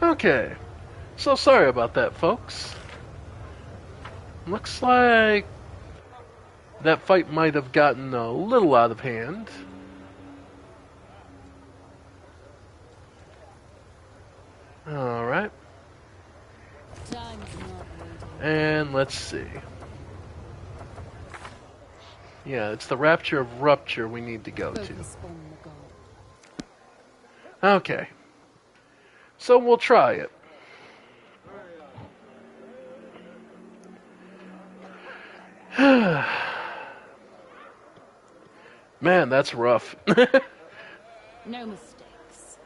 Okay. So sorry about that, folks. Looks like that fight might have gotten a little out of hand. Alright. And let's see. Yeah, it's the Rapture of Rupture we need to go to. Okay. So we'll try it. Man, that's rough. No mistakes.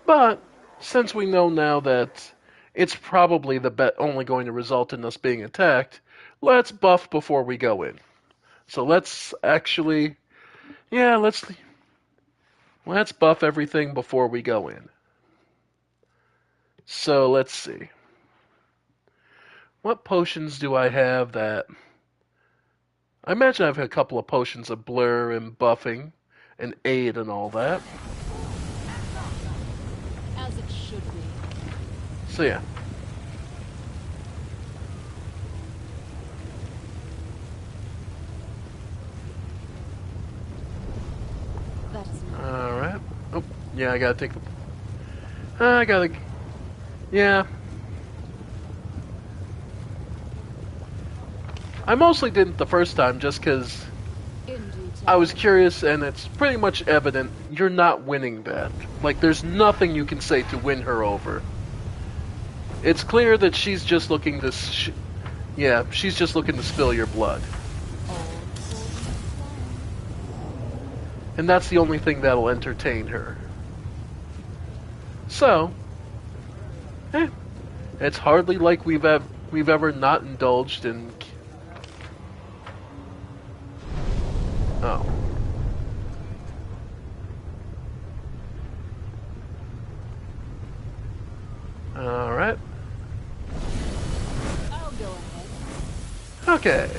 But since we know now that it's probably only going to result in us being attacked, let's buff before we go in. So let's actually, yeah, let's buff everything before we go in. So let's see. What potions do I have that... I imagine I have a couple of potions of blur and buffing and aid and all that. As it should be. So yeah. That is not Alright. Oh, yeah, I gotta take the... I gotta... Yeah. I mostly didn't the first time just because I was curious, and it's pretty much evident you're not winning that. Like, there's nothing you can say to win her over. It's clear that she's just looking to... yeah, she's just looking to spill your blood. And that's the only thing that'll entertain her. So, it's hardly like we've ever not indulged in... Oh. Alright. I'll go ahead. Okay.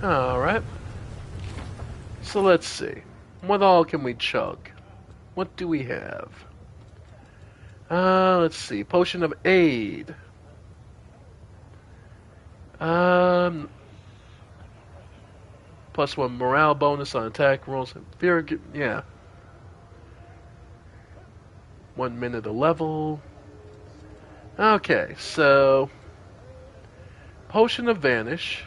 Alright. So let's see. What all can we chug? What do we have? Let's see. Potion of Aid. +1 morale bonus on attack rolls. Yeah. 1 minute a level. Okay, so... Potion of Vanish.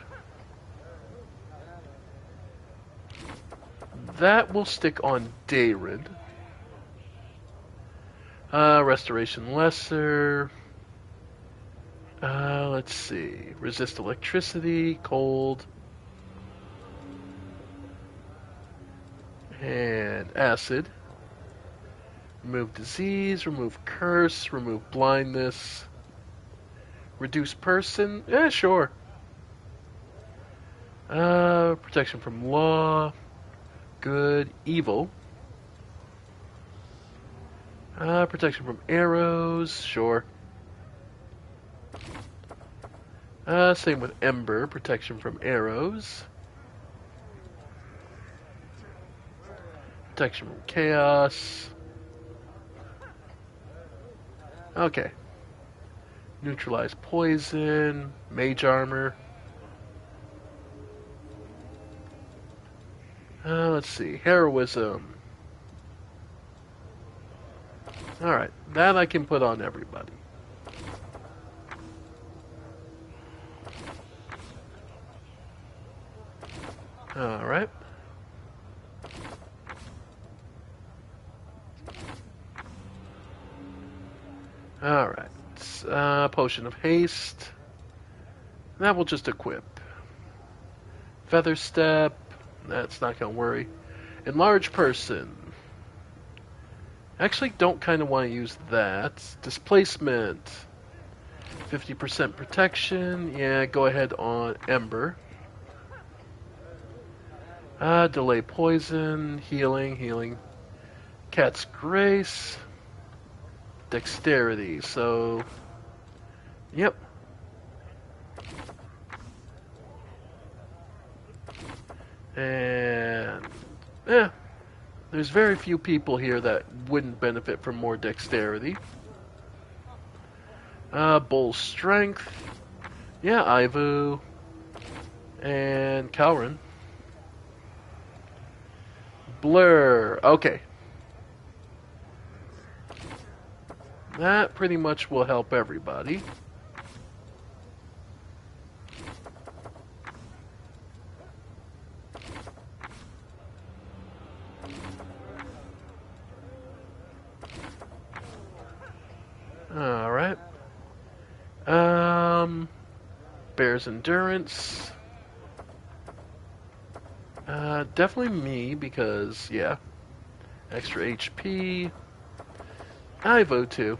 That will stick on Dayrid. Restoration Lesser. Let's see. Resist electricity, cold, and acid. Remove disease, remove curse, remove blindness. Reduce person? Yeah, sure. Protection from law. Good. Evil. Protection from arrows. Sure. Same with Ember. Protection from arrows. Protection from chaos. Okay. Neutralize poison. Mage armor. Let's see. Heroism. Alright. That I can put on everybody. Alright. Alright. Potion of Haste. That will just equip. Feather Step. That's not going to worry. Enlarge Person. Actually, don't kind of want to use that. Displacement. 50% protection. Yeah, go ahead on Ember. Delay poison. Healing. Cat's Grace. Dexterity. So, yep. And Eh, there's very few people here that wouldn't benefit from more dexterity. Bull strength. Yeah, Ivu. And Calrin. Blur. Okay. That pretty much will help everybody. Alright. Bear's endurance. Definitely me, because, yeah. Extra HP. I vote too.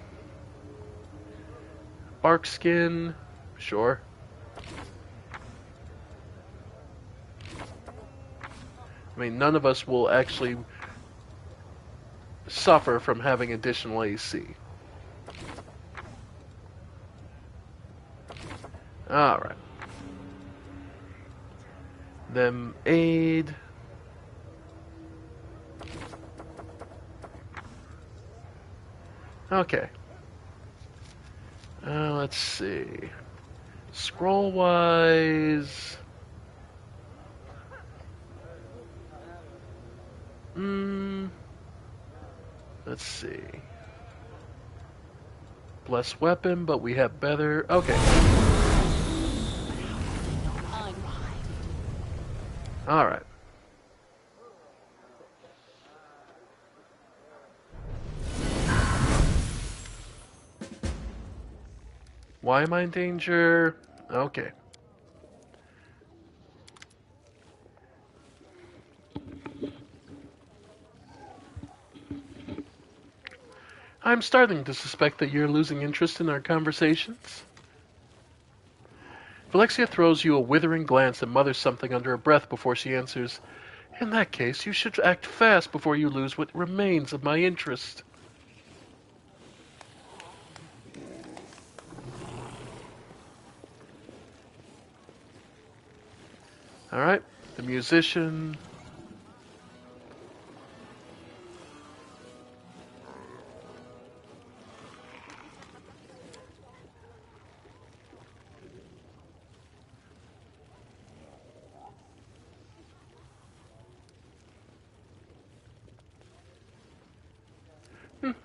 Bark skin. Sure. I mean, none of us will actually suffer from having additional AC. Alright. Then aid. Okay. Let's see. Scroll-wise... Let's see. Blessed weapon, but we have better... Okay. Alright. Why am I in danger? Okay. I'm starting to suspect that you're losing interest in our conversations. Valencia throws you a withering glance and mutters something under her breath before she answers, "In that case, you should act fast before you lose what remains of my interest." Alright, the musician.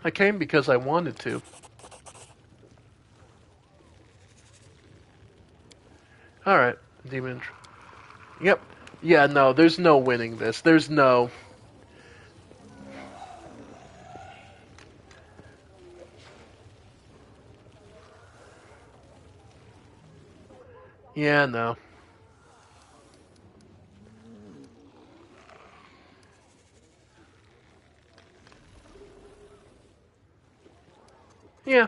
I came because I wanted to. Alright, demon. Yep. Yeah, no, there's no winning this. There's no... Yeah, no. Yeah.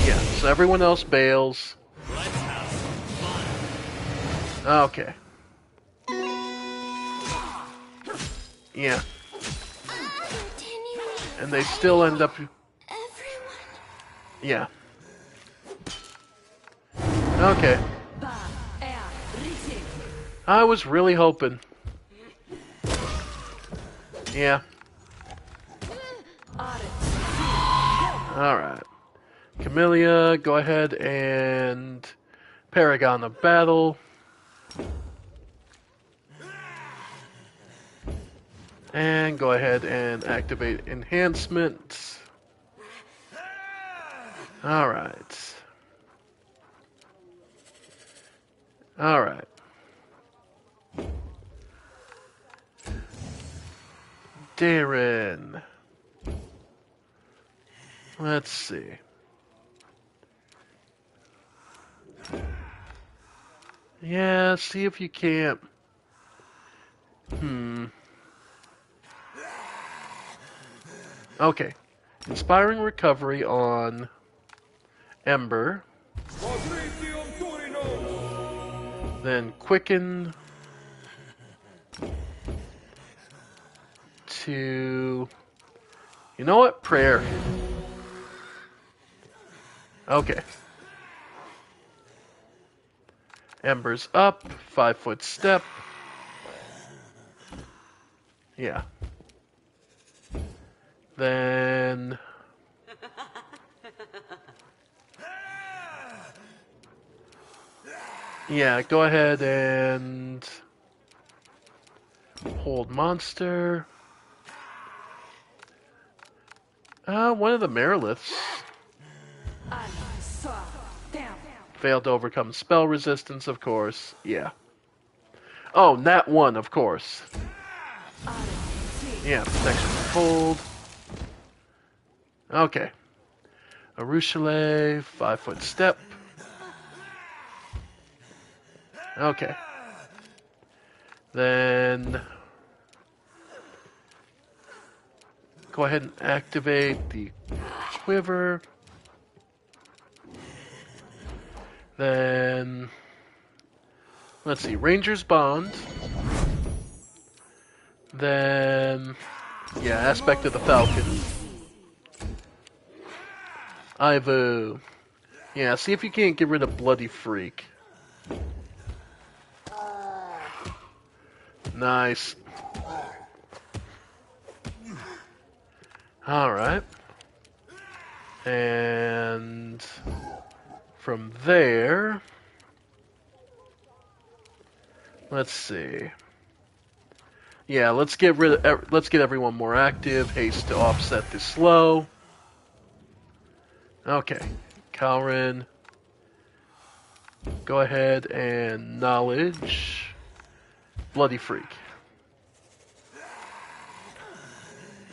Yeah, so everyone else bails. Let's have fun. Okay. Yeah. And they still end up... Yeah. Okay. I was really hoping. Yeah. Alright. Camellia, go ahead and... Paragon of Battle. And go ahead and activate enhancements. Alright. Alright. Darren. Let's see. Yeah, see if you can't. Okay. Inspiring recovery on Ember. Then quicken to... You know what? Prayer. Okay. Ember's up. 5-foot step. Yeah. Then... Yeah, go ahead and... hold monster. One of the Meriliths failed to overcome spell resistance, of course. Yeah. Oh, nat 1, of course. Yeah, protection from cold. Okay. Arushale, 5-foot step. Okay. Then go ahead and activate the quiver. Then let's see, Ranger's Bond. Then yeah, Aspect of the Falcon. Ivu. Yeah, see if you can't get rid of Bloody Freak. Nice. Alright. And from there, let's see. Yeah, let's get everyone more active. Haste to offset the slow. Okay. Calrin. Go ahead and knowledge Bloody Freak.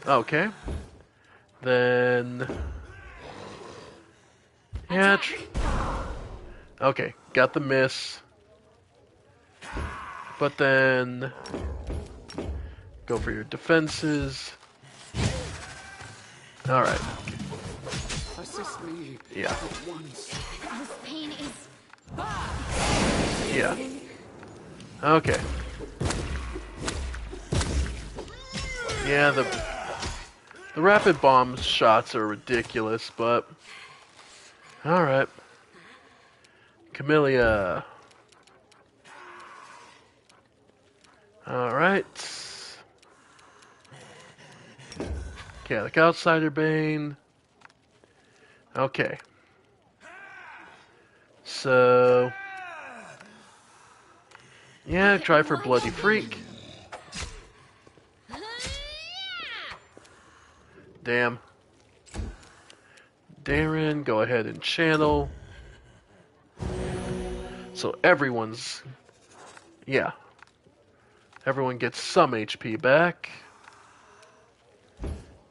Okay. Then yeah. Okay, got the miss. But then go for your defenses. All right. Assist me. Yeah. At once. This pain is... Yeah. Okay. Yeah, the rapid bomb shots are ridiculous, but all right. Camellia. All right. Chaotic Outsider Bane. Okay. So yeah, try for Bloody Freak. Damn. Darren, go ahead and channel. So everyone's... Yeah. Everyone gets some HP back.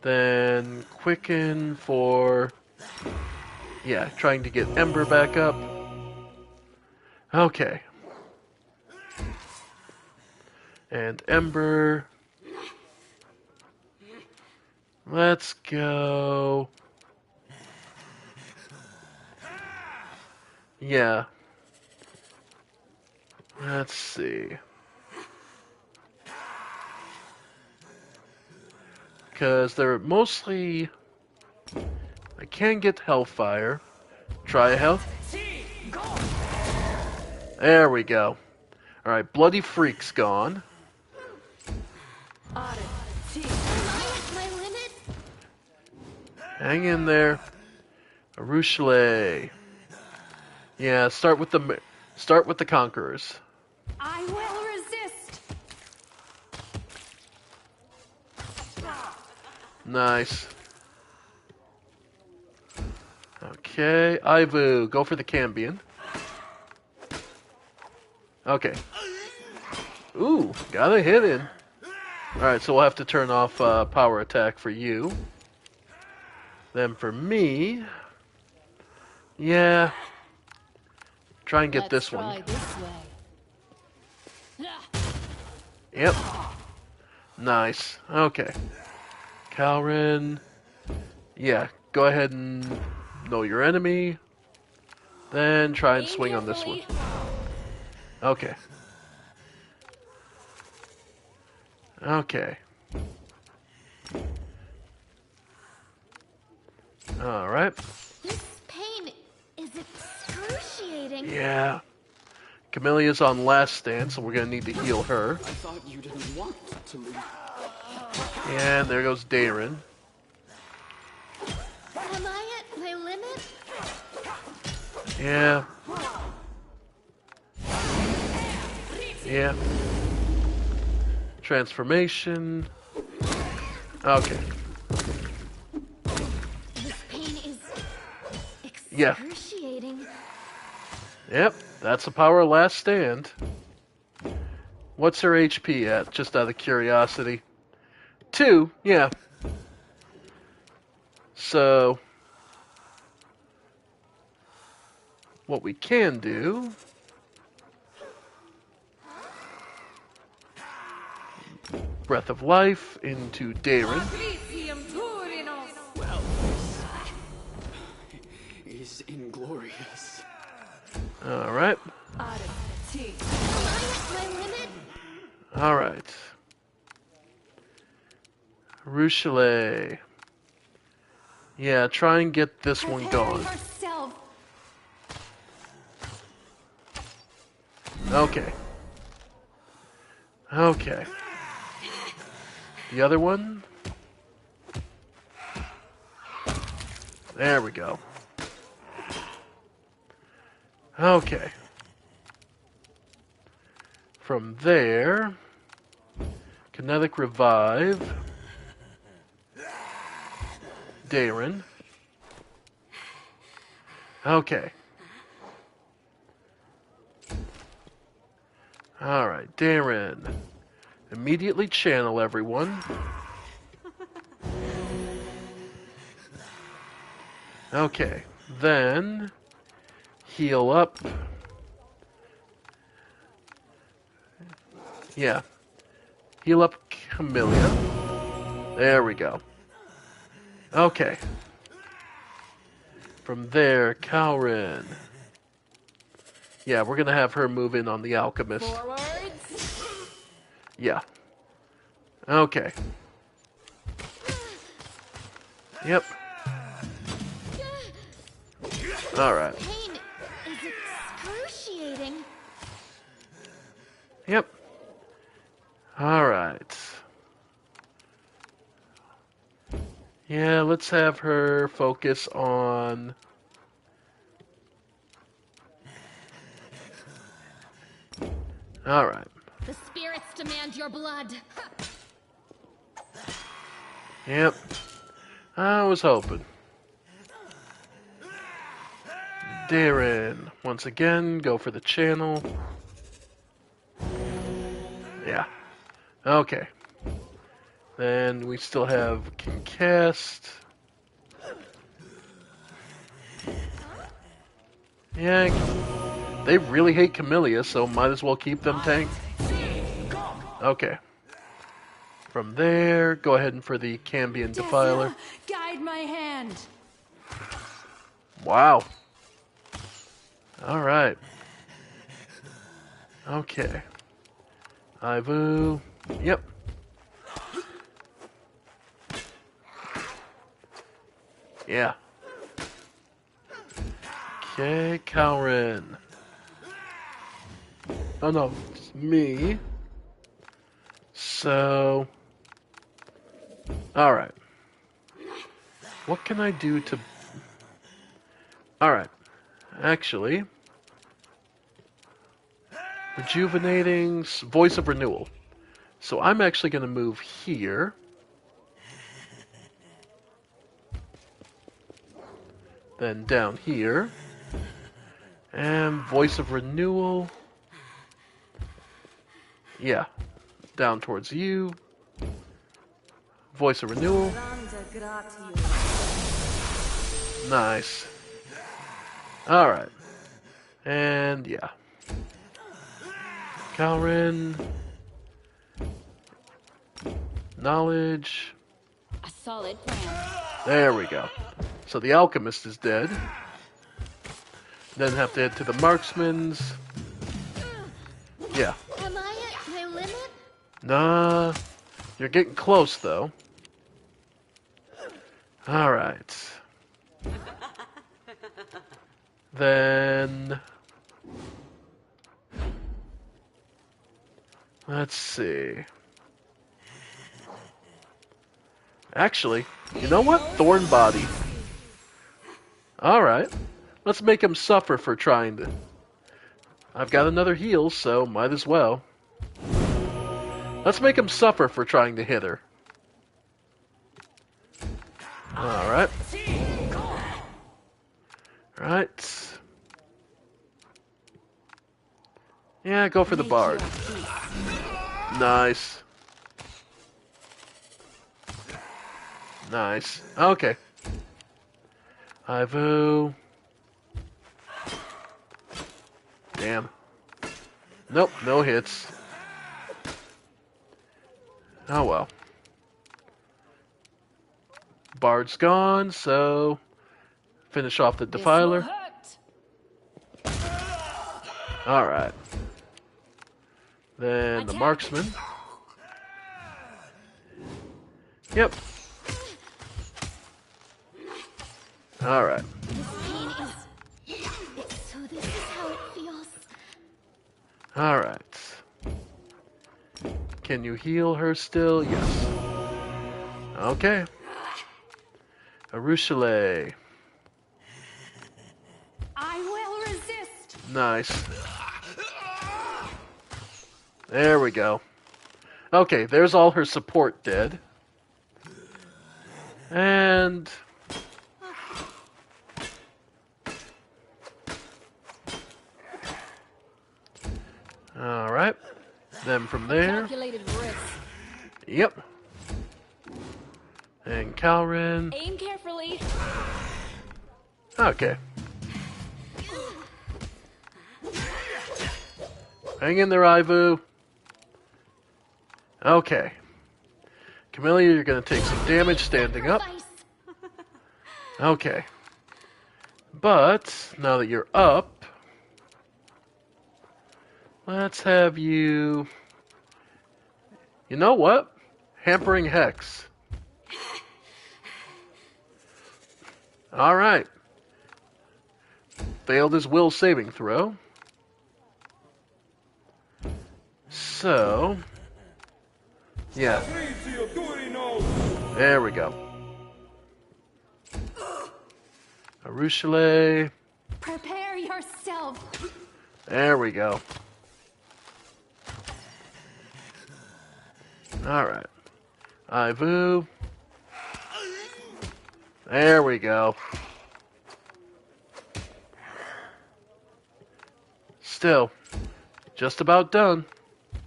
Then Quicken for... Yeah, trying to get Ember back up. Okay. And Ember... Let's go... Yeah. Let's see. Because they're mostly... I can get Hellfire. Try Hell. There we go. Alright, Bloody Freak's gone. Hang in there. Arushale. Yeah, start with the Conquerors. I will resist. Nice. Okay, Ivu, go for the Cambion. Okay. Ooh, got a hit in. Alright, so we'll have to turn off power attack for you. Then for me... Yeah... Try and get this one. Yep. Nice. Okay. Calrin. Yeah, go ahead and know your enemy. Then try and swing on this one. Okay. Okay. Alright. This pain is excruciating. Yeah. Camelia's on last stand, so we're gonna need to heal her. I thought you didn't want to leave. And there goes Darren. Am I at my limit? Yeah. Yeah. Transformation. Okay. This pain is Yeah. excruciating. Yep, that's the power of last stand. What's her HP at, just out of curiosity? 2, yeah. So, what we can do... Breath of Life into Darren. Well, is inglorious. Alright. Am I at my limit? Alright. Ruchelet. Yeah, try and get this one going. Yourself. Okay. Okay. The other one? There we go. Okay. From there, Kinetic Revive, Darren. Okay. Alright, Darren. Immediately channel everyone. Okay, then heal up. Yeah. Heal up Camellia. There we go. Okay. From there, Cowrin. Yeah, we're gonna have her move in on the Alchemist. Forwards. Yeah. Okay. Yep. Alright. Pain is excruciating. Yep. Alright. Yeah, let's have her focus on... Alright. The spirits demand your blood. Yep. I was hoping. Darren. Once again, go for the channel. Yeah. Okay. Then we still have Concast. Yeah. They really hate Camellia, so might as well keep them tanked. Okay. From there, go ahead and for the Cambion Defiler. Guide my hand. Wow. Alright. Okay. Ivu. Yep. Yeah. Okay, Cowrin. Oh no, it's me. So... Alright. What can I do to... Alright. Actually... Rejuvenating... Voice of Renewal. So I'm actually going to move here. Then down here. And Voice of Renewal. Yeah. Down towards you. Voice of Renewal. Nice. Alright. And yeah. Calrin. Knowledge. A solid plan. There we go. So the Alchemist is dead. Then have to head to the Marksman's. Yeah. Am I at my limit? Nah. You're getting close, though. Alright. Then... Let's see. Actually, you know what? Thorn Body. Alright. Let's make him suffer for trying to... I've got another heal, so might as well. Let's make him suffer for trying to hit her. Alright. Right. Yeah, go for the bard. Nice. Nice. Okay. Ivu. Damn. Nope, no hits. Oh well. Bard's gone, so finish off the Defiler. Alright. Then the Marksman. Yep. Alright. So this is how it feels. Alright. Can you heal her still? Yes. Okay. Arushale. I will resist. Nice. There we go. Okay, there's all her support dead. And... Alright. Then from there... Calculated risk. Yep. And Calrin. Aim carefully. Okay. Hang in there, Ivu. Okay. Camellia, you're going to take some damage standing up. Okay. But, now that you're up, let's have you... You know what? Hampering Hex. Alright. Failed his will saving throw. So... Yeah. There we go. Arushale. Prepare yourself. There we go. Alright. Ivu. There we go. Still, just about done.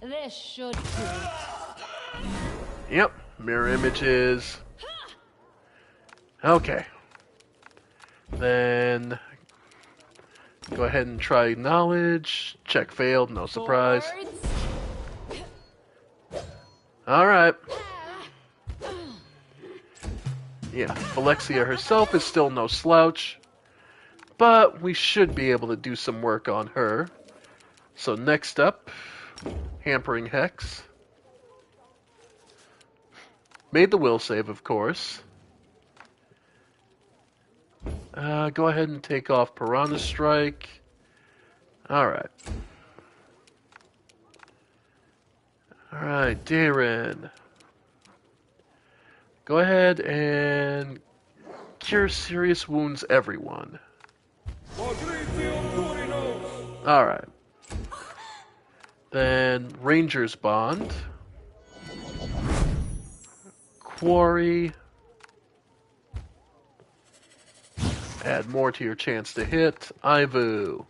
This should do it. Yep, mirror images. Okay. Then go ahead and try knowledge. Check failed, no surprise. Alright. Yeah, Alexia herself is still no slouch. But we should be able to do some work on her. So next up, Hampering Hex. Made the will save, of course. Go ahead and take off Piranha Strike. Alright. Alright, Darren. Go ahead and cure serious wounds everyone. Alright. Then Ranger's Bond. Quarry. Add more to your chance to hit. Ivu.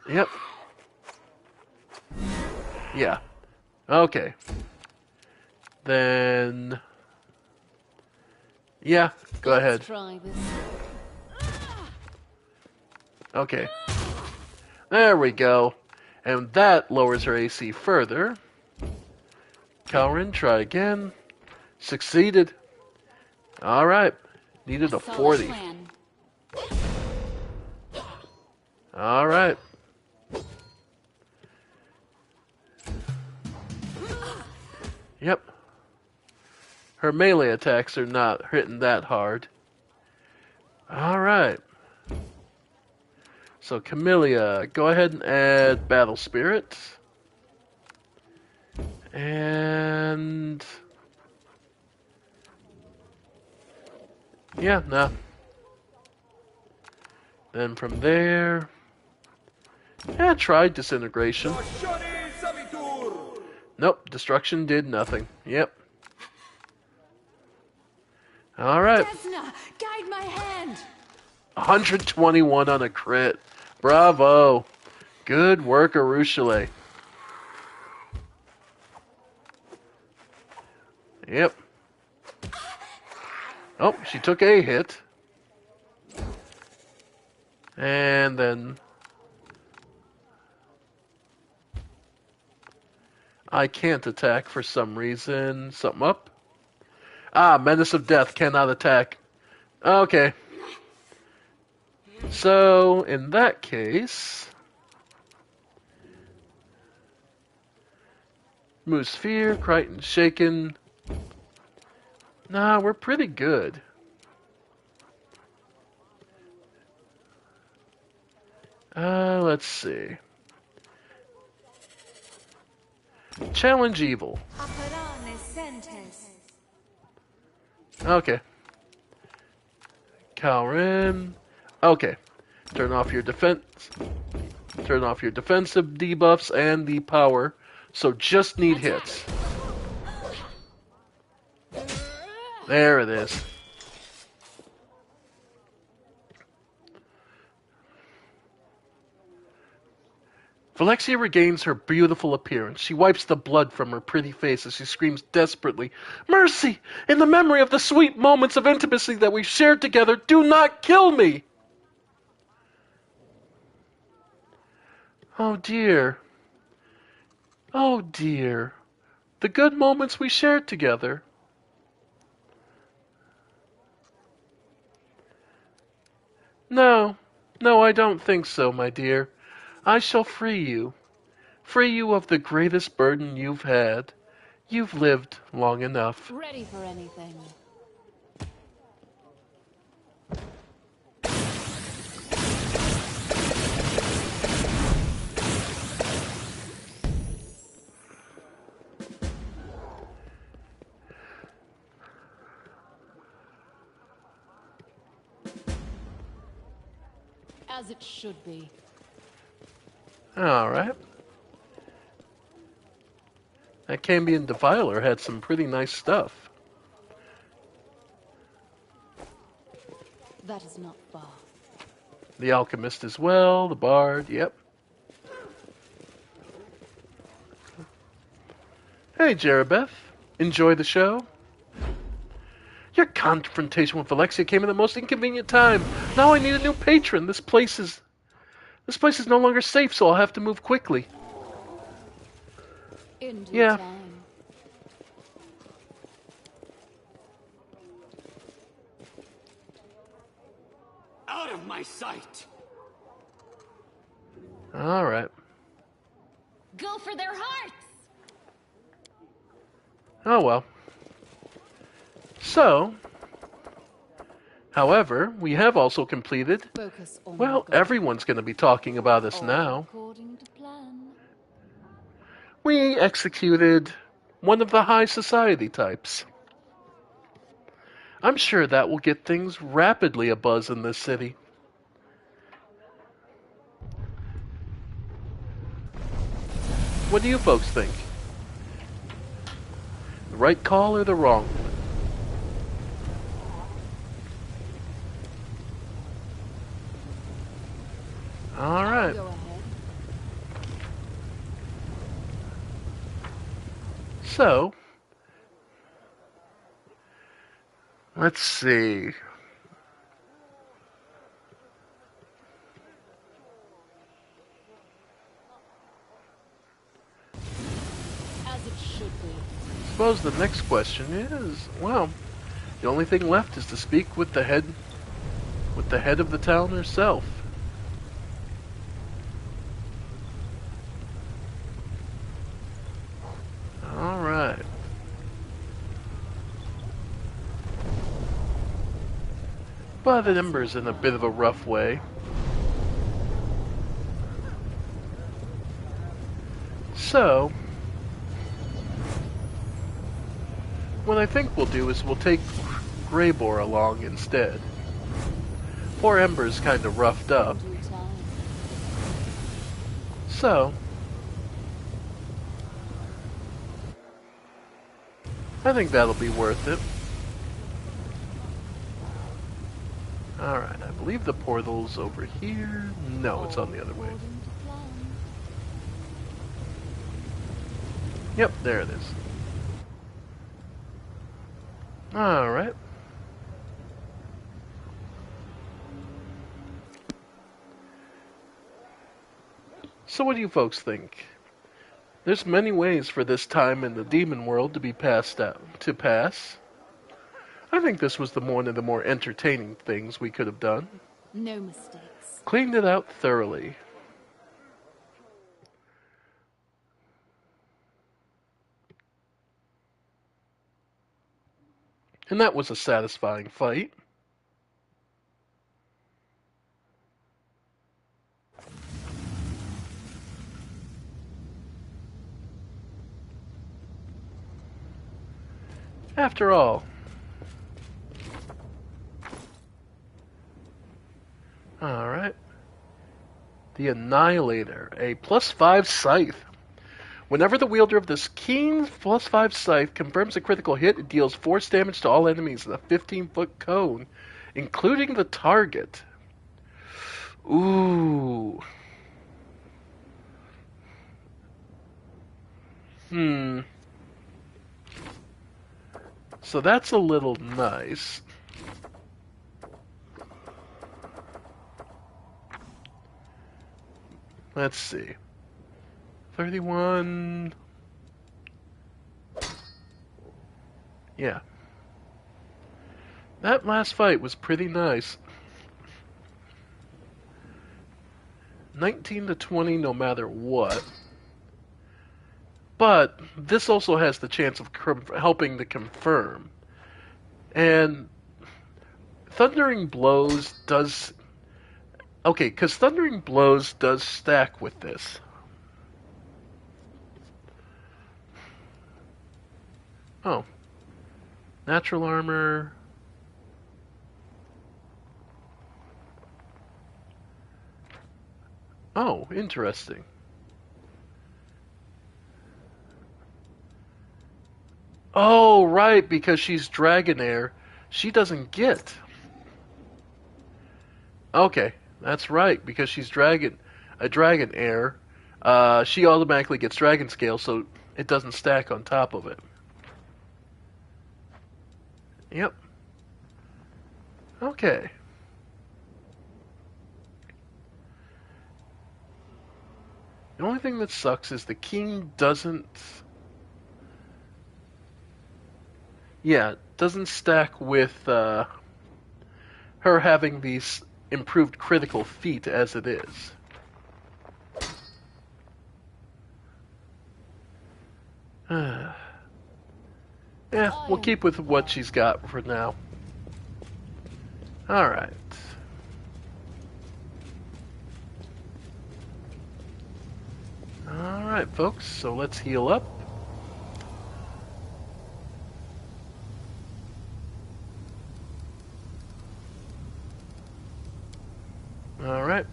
Yep. Yeah. Okay. Then... Yeah, go ahead. Let's try this. Okay. There we go. And that lowers her AC further. Calrin, try again. Succeeded. Alright. Needed a 40. Alright. Yep. Her melee attacks are not hitting that hard. Alright. So Camellia, go ahead and add Battle Spirit. And yeah, no. Then from there, yeah, try Disintegration. Nope, Destruction did nothing. Yep. Alright. Desna, guide my hand. 121 on a crit. Bravo. Good work, Arushale. Yep. Oh, she took a hit. And then I can't attack for some reason. Something up? Ah, Menace of Death cannot attack. Okay. So, in that case, remove Sphere, Crichton Shaken. Nah, we're pretty good. Let's see. Challenge Evil. Okay. Calrin. Okay. Turn off your defense. Turn off your defensive debuffs and the power. So just need hits. There it is. Valencia regains her beautiful appearance. She wipes the blood from her pretty face as she screams desperately, "Mercy! In the memory of the sweet moments of intimacy that we've shared together, do not kill me!" Oh dear. Oh dear. The good moments we shared together. No, no, I don't think so, my dear. I shall free you. Free you of the greatest burden you've had. You've lived long enough. Ready for anything. As it should be. Alright. That Cambion Defiler had some pretty nice stuff. That is not far. The Alchemist as well, the Bard, yep. Hey, Jerabeth. Enjoy the show? Your confrontation with Alexia came at the most inconvenient time. Now I need a new patron. This place is no longer safe, so I'll have to move quickly. In due Yeah. time. Out of my sight! Alright. Go for their hearts! Oh well. So, however, we have also completed. Focus on Well, your goal. everyone's going to be talking about us All now. according to plan. We executed one of the high society types. I'm sure that will get things rapidly abuzz in this city. What do you folks think? The right call or the wrong one? All right. Go ahead. So, let's see. As it should be. I suppose the next question is, well, the only thing left is to speak with the head of the town herself. All right. But the Ember's in a bit of a rough way. So, what I think we'll do is we'll take Greybor along instead. Poor Ember's kind of roughed up. In due time. So, I think that'll be worth it. Alright, I believe the portal's over here. No, it's on the other way. According to plan. Yep, there it is. Alright. So what do you folks think? There's many ways for this time in the demon world to be passed out to pass. I think this was one of the more entertaining things we could have done. No mistakes. Cleaned it out thoroughly. And that was a satisfying fight. After all. Alright. The Annihilator, a +5 scythe. Whenever the wielder of this keen +5 scythe confirms a critical hit, it deals force damage to all enemies in a 15-foot cone, including the target. Ooh. So that's a little nice. Let's see. 31. Yeah. That last fight was pretty nice. 19 to 20 no matter what. But this also has the chance of helping to confirm. And Thundering Blows does... Okay, because Thundering Blows does stack with this. Oh. Natural armor. Oh, interesting. Oh, right, because she's Dragonair. She doesn't get. Okay, that's right, because she's a Dragonair. She automatically gets Dragon Scale, so it doesn't stack on top of it. Yep. Okay. The only thing that sucks is the king doesn't... Yeah, doesn't stack with her having these improved critical feat as it is. Yeah, we'll keep with what she's got for now. Alright. Alright, folks, so let's heal up. Alright.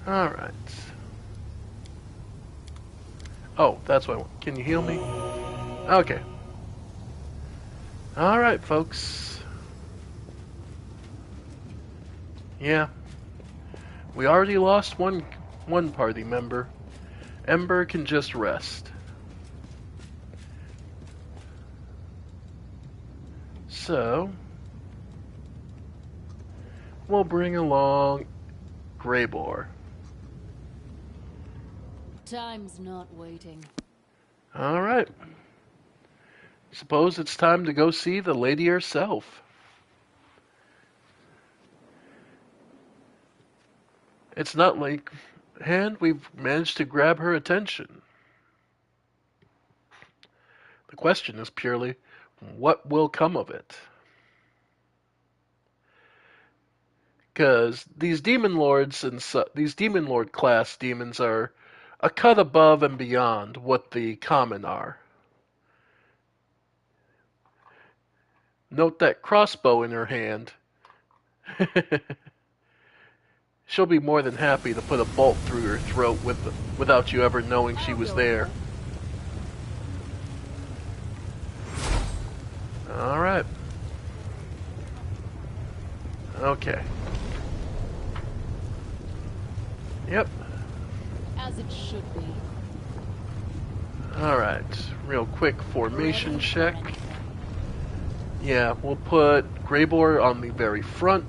Alright. Oh, that's what I want. Can you heal me? Okay. Alright, folks. Yeah. We already lost one party member. Ember can just rest. So, we'll bring along Greybor. Time's not waiting. Alright. Suppose it's time to go see the lady herself. It's not like hand we've managed to grab her attention. The question is purely, what will come of it? Because these demon lords and these demon lord class demons are a cut above and beyond what the common are. Note that crossbow in her hand. She'll be more than happy to put a bolt through her throat without you ever knowing she was there. Alright. Okay. Yep. As it should be. Alright. Real quick formation check. Yeah, we'll put Greybor on the very front.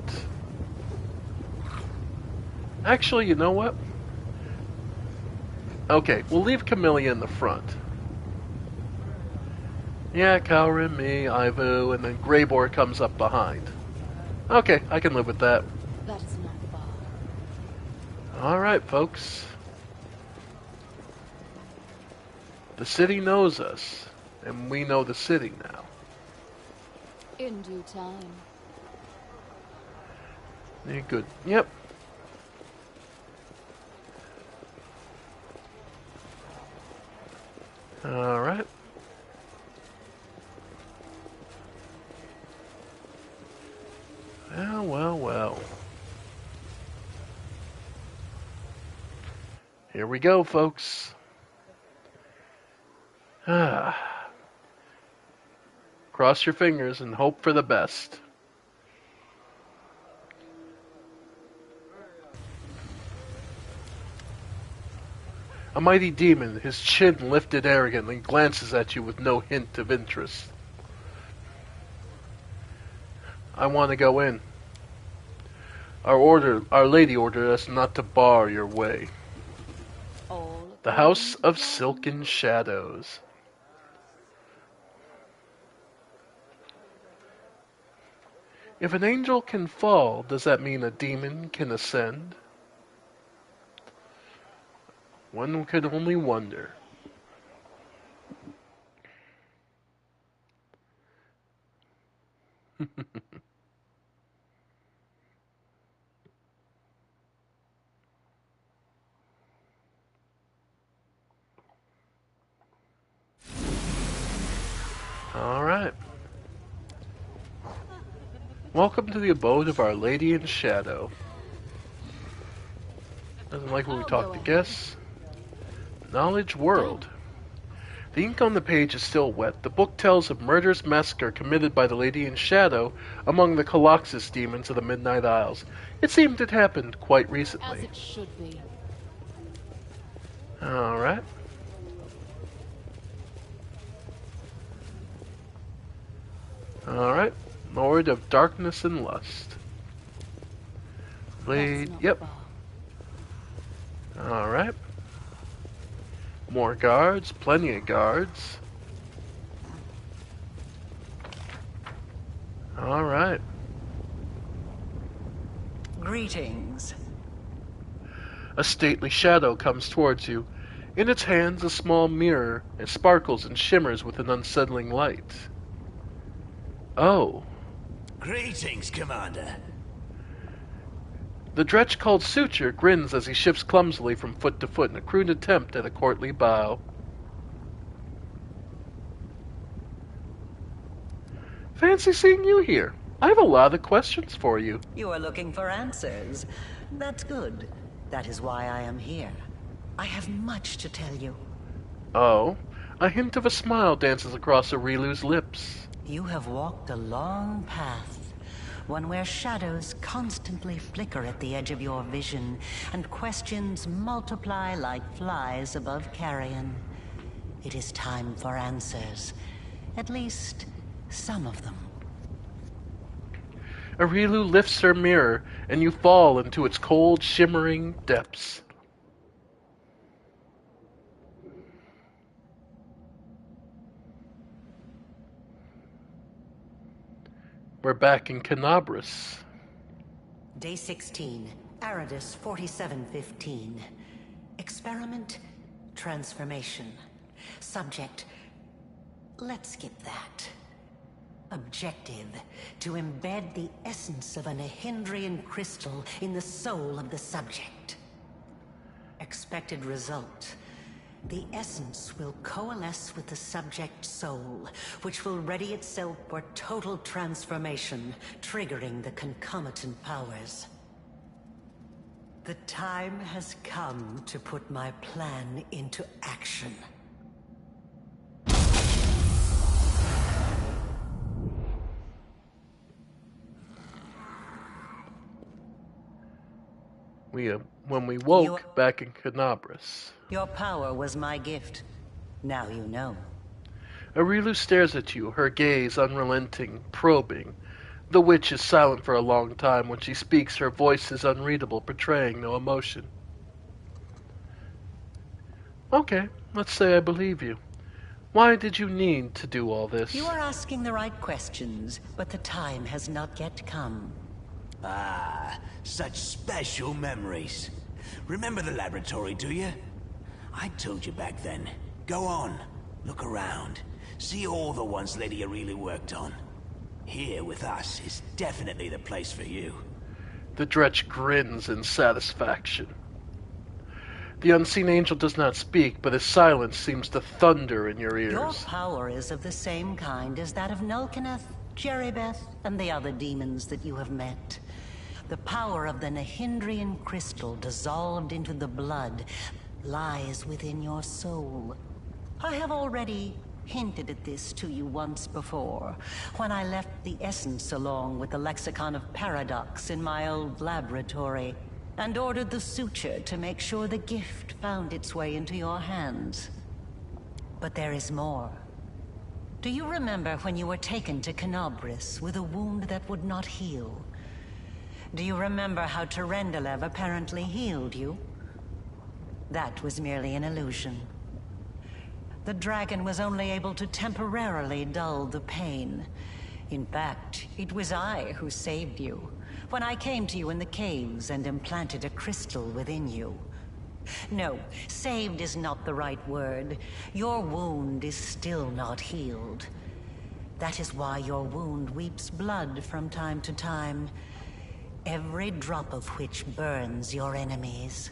Actually, you know what? Okay, we'll leave Camellia in the front. Yeah, Kaurin, me, Ivu, and then Greybor comes up behind. Okay, I can live with that. That is not far. Alright, folks. The city knows us, and we know the city now. In due time. Yeah, good. Yep. Alright. Well, well, well. Here we go, folks. Cross your fingers and hope for the best. A mighty demon, his chin lifted arrogantly, glances at you with no hint of interest. I want to go in. Our lady ordered us not to bar your way. The House of Silken Shadows. If an angel can fall, does that mean a demon can ascend? One could only wonder. Alright. Welcome to the abode of Our Lady in Shadow. Doesn't like when we talk to guests. Knowledge World. The ink on the page is still wet. The book tells of murderous massacre committed by the Lady in Shadow among the Coloxus demons of the Midnight Isles. It seemed it happened quite recently. As it should be. Alright. Alright. Lord of Darkness and Lust. Blade. Yep. Alright. More guards. Plenty of guards. Alright. Greetings. A stately shadow comes towards you. In its hands, a small mirror. It sparkles and shimmers with an unsettling light. Oh. Greetings, Commander. The dretch called Suture grins as he shifts clumsily from foot to foot in a crude attempt at a courtly bow. Fancy seeing you here. I have a lot of questions for you. You are looking for answers. That's good. That is why I am here. I have much to tell you. Oh. A hint of a smile dances across Arilu's lips. You have walked a long path, one where shadows constantly flicker at the edge of your vision, and questions multiply like flies above carrion. It is time for answers. At least, some of them. Arilu lifts her mirror, and you fall into its cold, shimmering depths. We're back in Canabras. Day 16, Aridus 4715. Experiment, transformation. Subject, let's skip that. Objective: to embed the essence of a Nehindrian crystal in the soul of the subject. Expected result: the essence will coalesce with the subject's soul, which will ready itself for total transformation, triggering the concomitant powers. The time has come to put my plan into action. When we woke back in Canabras. Your power was my gift. Now you know. Arilu stares at you, her gaze unrelenting, probing. The witch is silent for a long time. When she speaks, her voice is unreadable, betraying no emotion. Okay, let's say I believe you. Why did you need to do all this? You are asking the right questions, but the time has not yet come. Ah, such special memories. Remember the laboratory, do you? I told you back then. Go on, look around. See all the ones Lady Aurelia worked on. Here with us is definitely the place for you. The Dretch grins in satisfaction. The unseen angel does not speak, but his silence seems to thunder in your ears. Your power is of the same kind as that of Nulkaneth, Jeribeth, and the other demons that you have met. The power of the Nehindrian crystal dissolved into the blood lies within your soul. I have already hinted at this to you once before, when I left the essence along with the lexicon of paradox in my old laboratory, and ordered the suture to make sure the gift found its way into your hands. But there is more. Do you remember when you were taken to Canabras with a wound that would not heal? Do you remember how Terendelev apparently healed you? That was merely an illusion. The dragon was only able to temporarily dull the pain. In fact, it was I who saved you, when I came to you in the caves and implanted a crystal within you. No, saved is not the right word. Your wound is still not healed. That is why your wound weeps blood from time to time, every drop of which burns your enemies.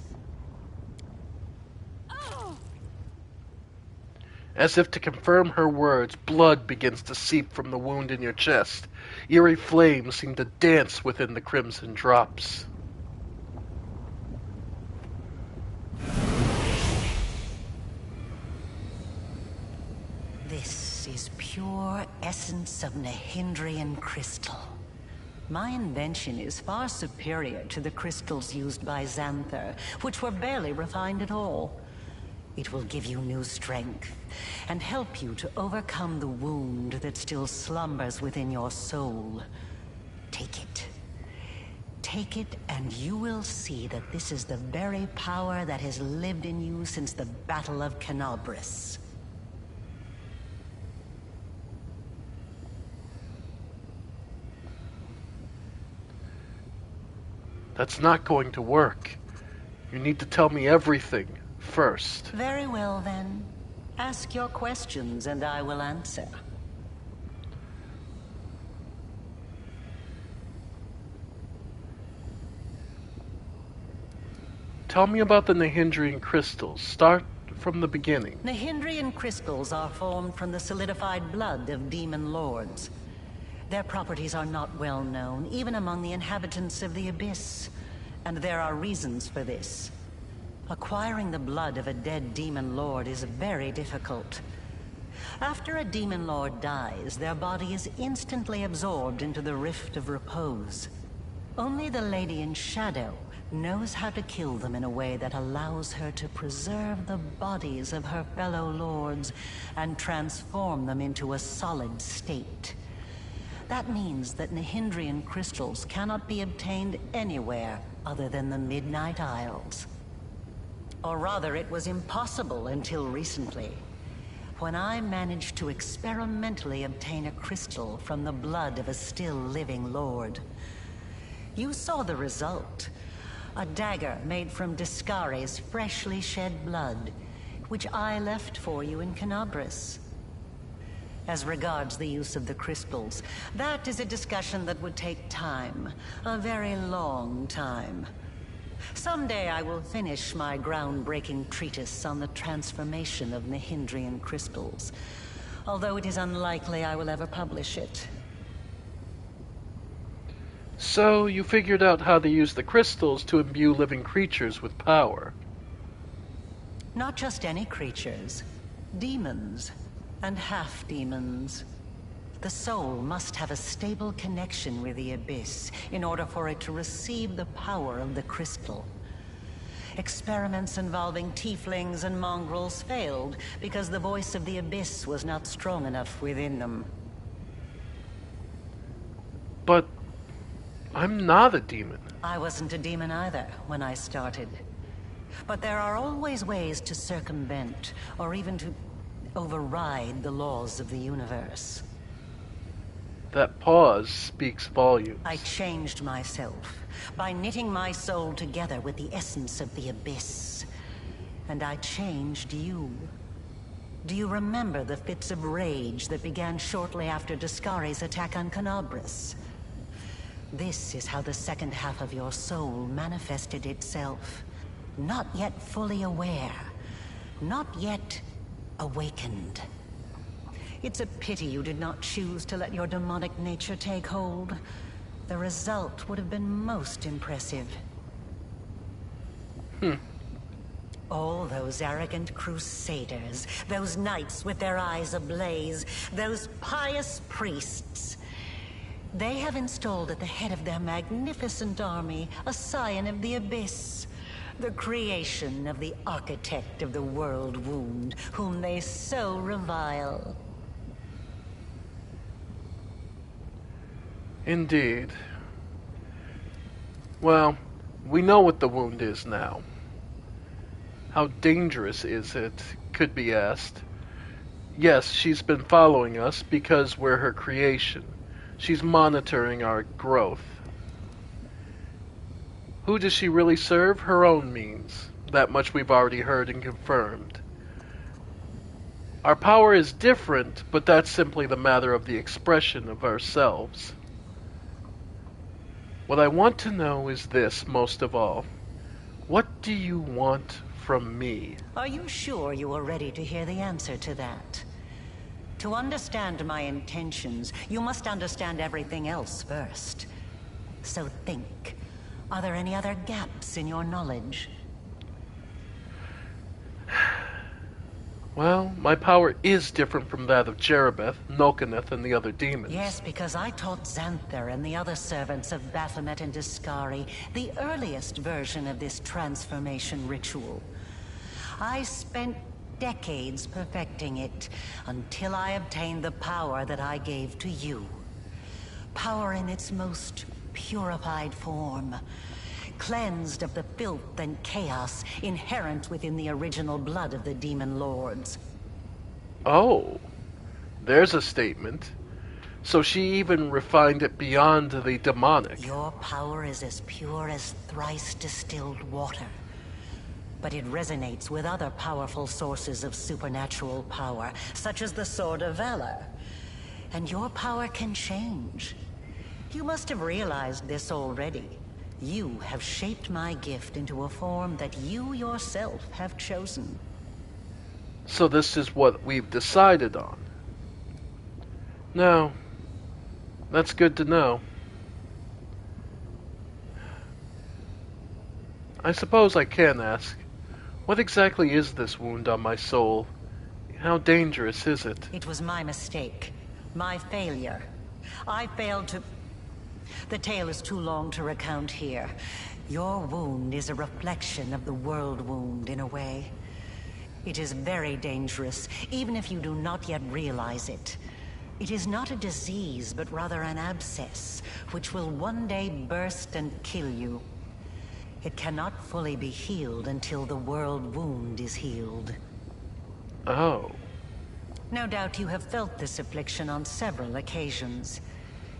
As if to confirm her words, blood begins to seep from the wound in your chest. Eerie flames seem to dance within the crimson drops. This is pure essence of Nehindrian crystal. My invention is far superior to the crystals used by Xanther, which were barely refined at all. It will give you new strength, and help you to overcome the wound that still slumbers within your soul. Take it. Take it, and you will see that this is the very power that has lived in you since the Battle of Canabras. That's not going to work. You need to tell me everything first. Very well, then. Ask your questions, and I will answer. Tell me about the Nehindrian crystals. Start from the beginning. Nehindrian crystals are formed from the solidified blood of demon lords. Their properties are not well known, even among the inhabitants of the Abyss. And there are reasons for this. Acquiring the blood of a dead demon lord is very difficult. After a demon lord dies, their body is instantly absorbed into the Rift of Repose. Only the Lady in Shadow knows how to kill them in a way that allows her to preserve the bodies of her fellow lords and transform them into a solid state. That means that Nehindrian crystals cannot be obtained anywhere other than the Midnight Isles. Or rather, it was impossible until recently, when I managed to experimentally obtain a crystal from the blood of a still living lord. You saw the result. A dagger made from Discare's freshly shed blood, which I left for you in Canabras. As regards the use of the crystals, that is a discussion that would take time. A very long time. Someday I will finish my groundbreaking treatise on the transformation of Nihindrian crystals. Although it is unlikely I will ever publish it. So, you figured out how to use the crystals to imbue living creatures with power. Not just any creatures. Demons. And half-demons. The soul must have a stable connection with the Abyss in order for it to receive the power of the crystal. Experiments involving tieflings and mongrels failed because the voice of the Abyss was not strong enough within them. But I'm not a demon. I wasn't a demon either when I started. But there are always ways to circumvent, or even to override the laws of the universe. That pause speaks volumes. I changed myself by knitting my soul together with the essence of the Abyss. And I changed you. Do you remember the fits of rage that began shortly after Discari's attack on Canabras? This is how the second half of your soul manifested itself. Not yet fully aware. Not yet awakened. It's a pity you did not choose to let your demonic nature take hold. The result would have been most impressive. All those arrogant crusaders, those knights with their eyes ablaze, those pious priests. They have installed at the head of their magnificent army a scion of the Abyss. The creation of the architect of the world wound, whom they so revile. Indeed. Well, we know what the wound is now. How dangerous is it, could be asked. Yes, she's been following us because we're her creation. She's monitoring our growth. Who does she really serve? Her own means. That much we've already heard and confirmed. Our power is different, but that's simply the matter of the expression of ourselves. What I want to know is this, most of all. What do you want from me? Are you sure you are ready to hear the answer to that? To understand my intentions, you must understand everything else first. So think. Are there any other gaps in your knowledge? Well, my power is different from that of Jerebeth, Nulkaneth, and the other demons. Yes, because I taught Xanther and the other servants of Baphomet and Discari the earliest version of this transformation ritual. I spent decades perfecting it until I obtained the power that I gave to you. Power in its most purified form, cleansed of the filth and chaos inherent within the original blood of the demon lords. Oh, there's a statement. So she even refined it beyond the demonic. Your power is as pure as thrice distilled water. But it resonates with other powerful sources of supernatural power, such as the Sword of Valor. And your power can change. You must have realized this already. You have shaped my gift into a form that you yourself have chosen. So this is what we've decided on. No, that's good to know. I suppose I can ask, what exactly is this wound on my soul? How dangerous is it? It was my mistake. My failure. I failed to... The tale is too long to recount here. Your wound is a reflection of the world wound, in a way. It is very dangerous, even if you do not yet realize it. It is not a disease, but rather an abscess, which will one day burst and kill you. It cannot fully be healed until the world wound is healed. Oh. No doubt you have felt this affliction on several occasions.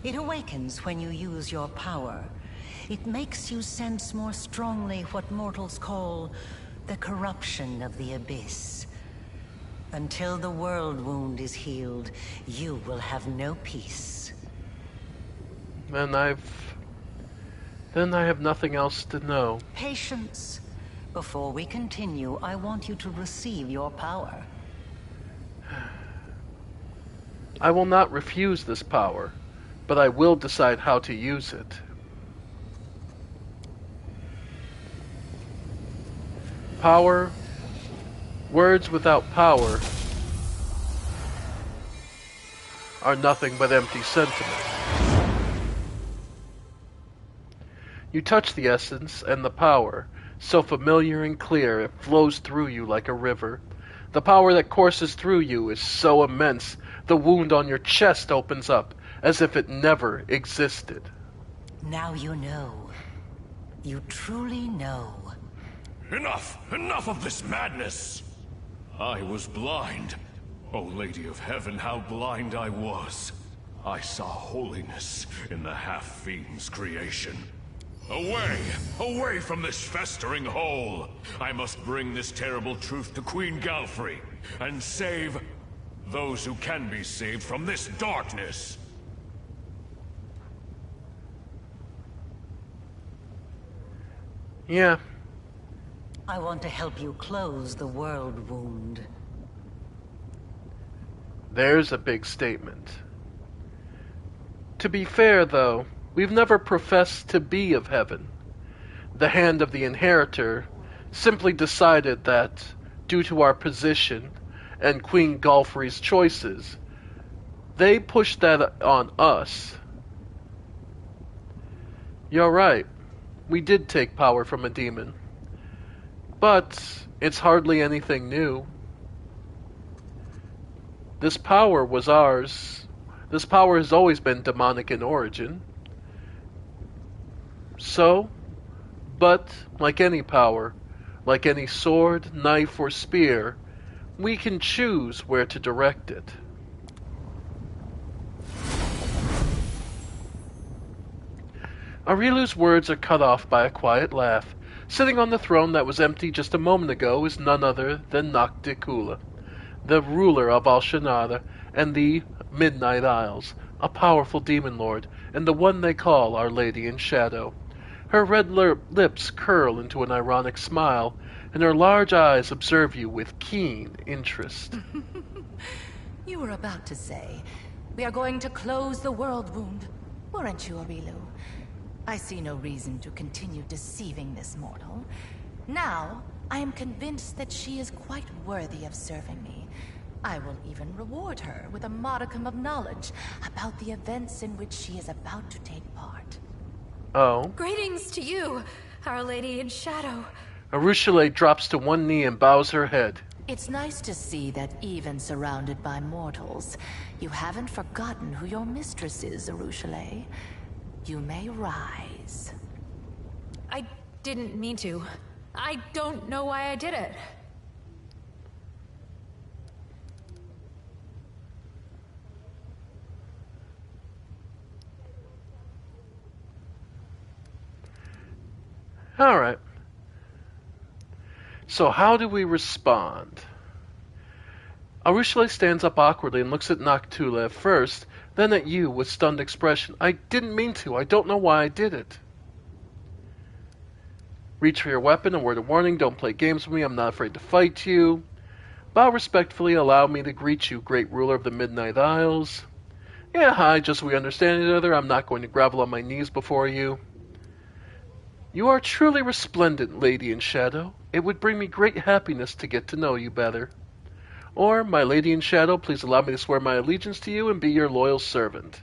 It awakens when you use your power. It makes you sense more strongly what mortals call the corruption of the Abyss. Until the world wound is healed, you will have no peace. Then I have nothing else to know. Patience. Before we continue, I want you to receive your power. I will not refuse this power, but I will decide how to use it. Power, words without power, are nothing but empty sentiment. You touch the essence and the power, so familiar and clear it flows through you like a river. The power that courses through you is so immense, the wound on your chest opens up, as if it never existed. Now you know. You truly know. Enough! Enough of this madness! I was blind. O Lady of Heaven, how blind I was. I saw holiness in the half-fiend's creation. Away! Away from this festering hole! I must bring this terrible truth to Queen Galfrey, and save those who can be saved from this darkness! Yeah. I want to help you close the world wound. There's a big statement. To be fair, though, we've never professed to be of heaven. The Hand of the Inheritor simply decided that, due to our position and Queen Galfrey's choices, they pushed that on us. You're right. We did take power from a demon. But it's hardly anything new. This power was ours. This power has always been demonic in origin. So, but like any power, like any sword, knife, or spear, we can choose where to direct it. Arilu's words are cut off by a quiet laugh. Sitting on the throne that was empty just a moment ago is none other than Nocticula, the ruler of Al-Shanada and the Midnight Isles, a powerful demon lord, and the one they call Our Lady in Shadow. Her red lips curl into an ironic smile, and her large eyes observe you with keen interest. You were about to say, we are going to close the world wound, weren't you, Arilu? I see no reason to continue deceiving this mortal. Now, I am convinced that she is quite worthy of serving me. I will even reward her with a modicum of knowledge about the events in which she is about to take part. Oh. Greetings to you, Our Lady in Shadow. Arushale drops to one knee and bows her head. It's nice to see that even surrounded by mortals, you haven't forgotten who your mistress is, Arushale. You may rise. I didn't mean to. I don't know why I did it. Alright. So how do we respond? Arushale stands up awkwardly and looks at Noctula at first, then at you with stunned expression. I didn't mean to. I don't know why I did it. Reach for your weapon, a word of warning. Don't play games with me. I'm not afraid to fight you. Bow respectfully. Allow me to greet you, great ruler of the Midnight Isles. Yeah, hi, just so we understand each other. I'm not going to grovel on my knees before you. You are truly resplendent, Lady in Shadow. It would bring me great happiness to get to know you better. Or, my Lady in Shadow, please allow me to swear my allegiance to you and be your loyal servant.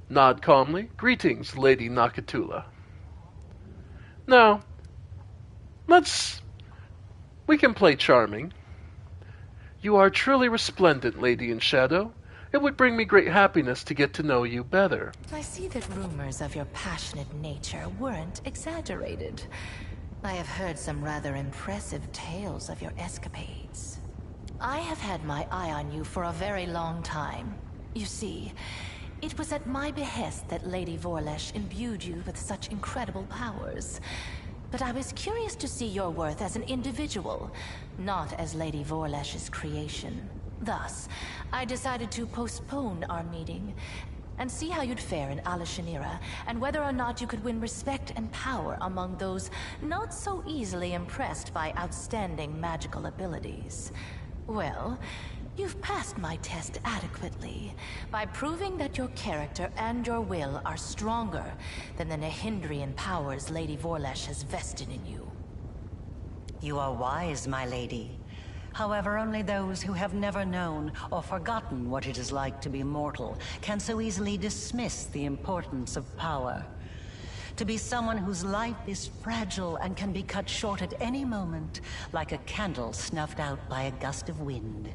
Nod calmly. Greetings, Lady Noctula. Now, we can play charming. You are truly resplendent, Lady in Shadow. It would bring me great happiness to get to know you better. I see that rumors of your passionate nature weren't exaggerated. I have heard some rather impressive tales of your escapades. I have had my eye on you for a very long time. You see, it was at my behest that Lady Vorlesh imbued you with such incredible powers. but I was curious to see your worth as an individual, not as Lady Vorlesh's creation. Thus, I decided to postpone our meeting and see how you'd fare in Alashanira, and whether or not you could win respect and power among those not so easily impressed by outstanding magical abilities. Well, you've passed my test adequately by proving that your character and your will are stronger than the Nehindrian powers Lady Vorlesh has vested in you. You are wise, my lady. However, only those who have never known or forgotten what it is like to be mortal can so easily dismiss the importance of power. To be someone whose life is fragile and can be cut short at any moment, like a candle snuffed out by a gust of wind.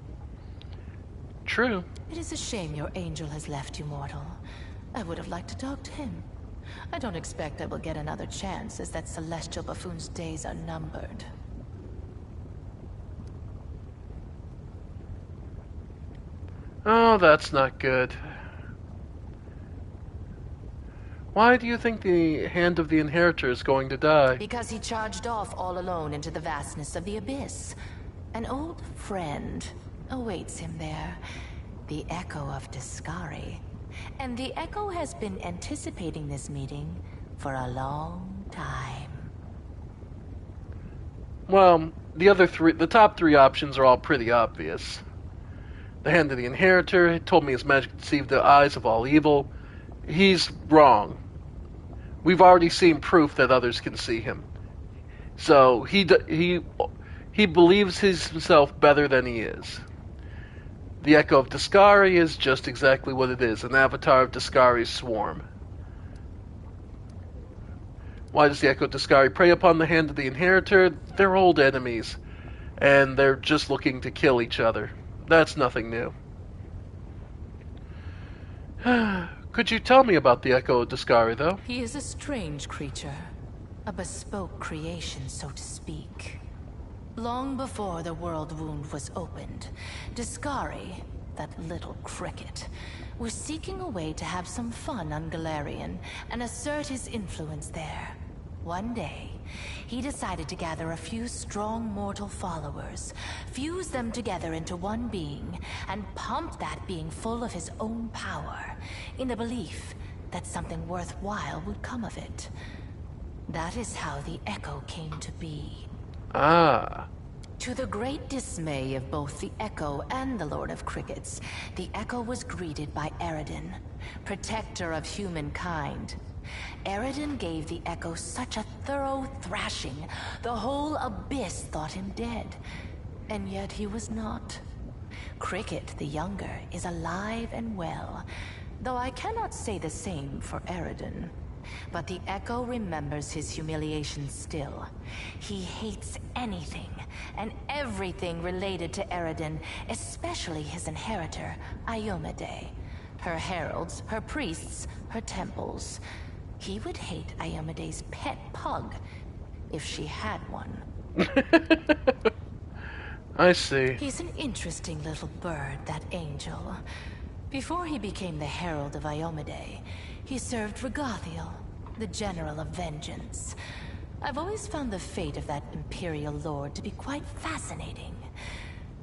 True. It is a shame your angel has left you, mortal. I would have liked to talk to him. I don't expect I will get another chance, as that celestial buffoon's days are numbered. Oh, that's not good. Why do you think the Hand of the Inheritor is going to die? Because he charged off all alone into the vastness of the abyss. An old friend awaits him there, the Echo of Discari. And the Echo has been anticipating this meeting for a long time. Well, the top three options are all pretty obvious. The Hand of the Inheritor told me his magic deceived the eyes of all evil. He's wrong. We've already seen proof that others can see him. So he believes himself better than he is. The Echo of Discari is just exactly what it is, an avatar of Discari's swarm. Why does the Echo of Discari prey upon the Hand of the Inheritor? They're old enemies, and they're just looking to kill each other. That's nothing new. Could you tell me about the Echo of Discari, though? He is a strange creature. A bespoke creation, so to speak. Long before the world wound was opened, Discari, that little cricket, was seeking a way to have some fun on Galarian and assert his influence there. One day, he decided to gather a few strong mortal followers, fuse them together into one being, and pump that being full of his own power, in the belief that something worthwhile would come of it. That is how the Echo came to be. Ah. To the great dismay of both the Echo and the Lord of Crickets, the Echo was greeted by Eredin, protector of humankind. Eredin gave the Echo such a thorough thrashing, the whole abyss thought him dead. And yet he was not. Cricket, the younger, is alive and well, though I cannot say the same for Eredin. But the Echo remembers his humiliation still. He hates anything and everything related to Eredin, especially his inheritor, Iomade. Her heralds, her priests, her temples. He would hate Iomade's pet pug, if she had one. I see. He's an interesting little bird, that angel. Before he became the herald of Iomade, he served Regathiel, the general of vengeance. I've always found the fate of that Imperial Lord to be quite fascinating.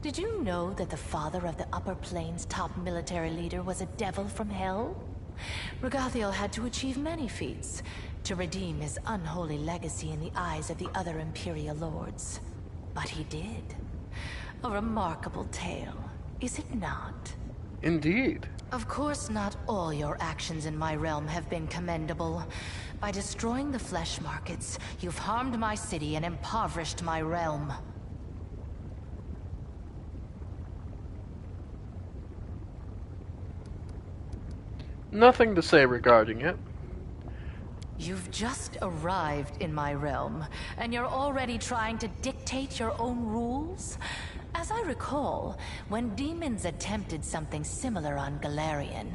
Did you know that the father of the Upper Plains' top military leader was a devil from hell? Regathiel had to achieve many feats to redeem his unholy legacy in the eyes of the other Imperial Lords. But he did. A remarkable tale, is it not? Indeed. Of course, not all your actions in my realm have been commendable. By destroying the flesh markets, you've harmed my city and impoverished my realm. Nothing to say regarding it. You've just arrived in my realm, and you're already trying to dictate your own rules? As I recall, when demons attempted something similar on Galarian,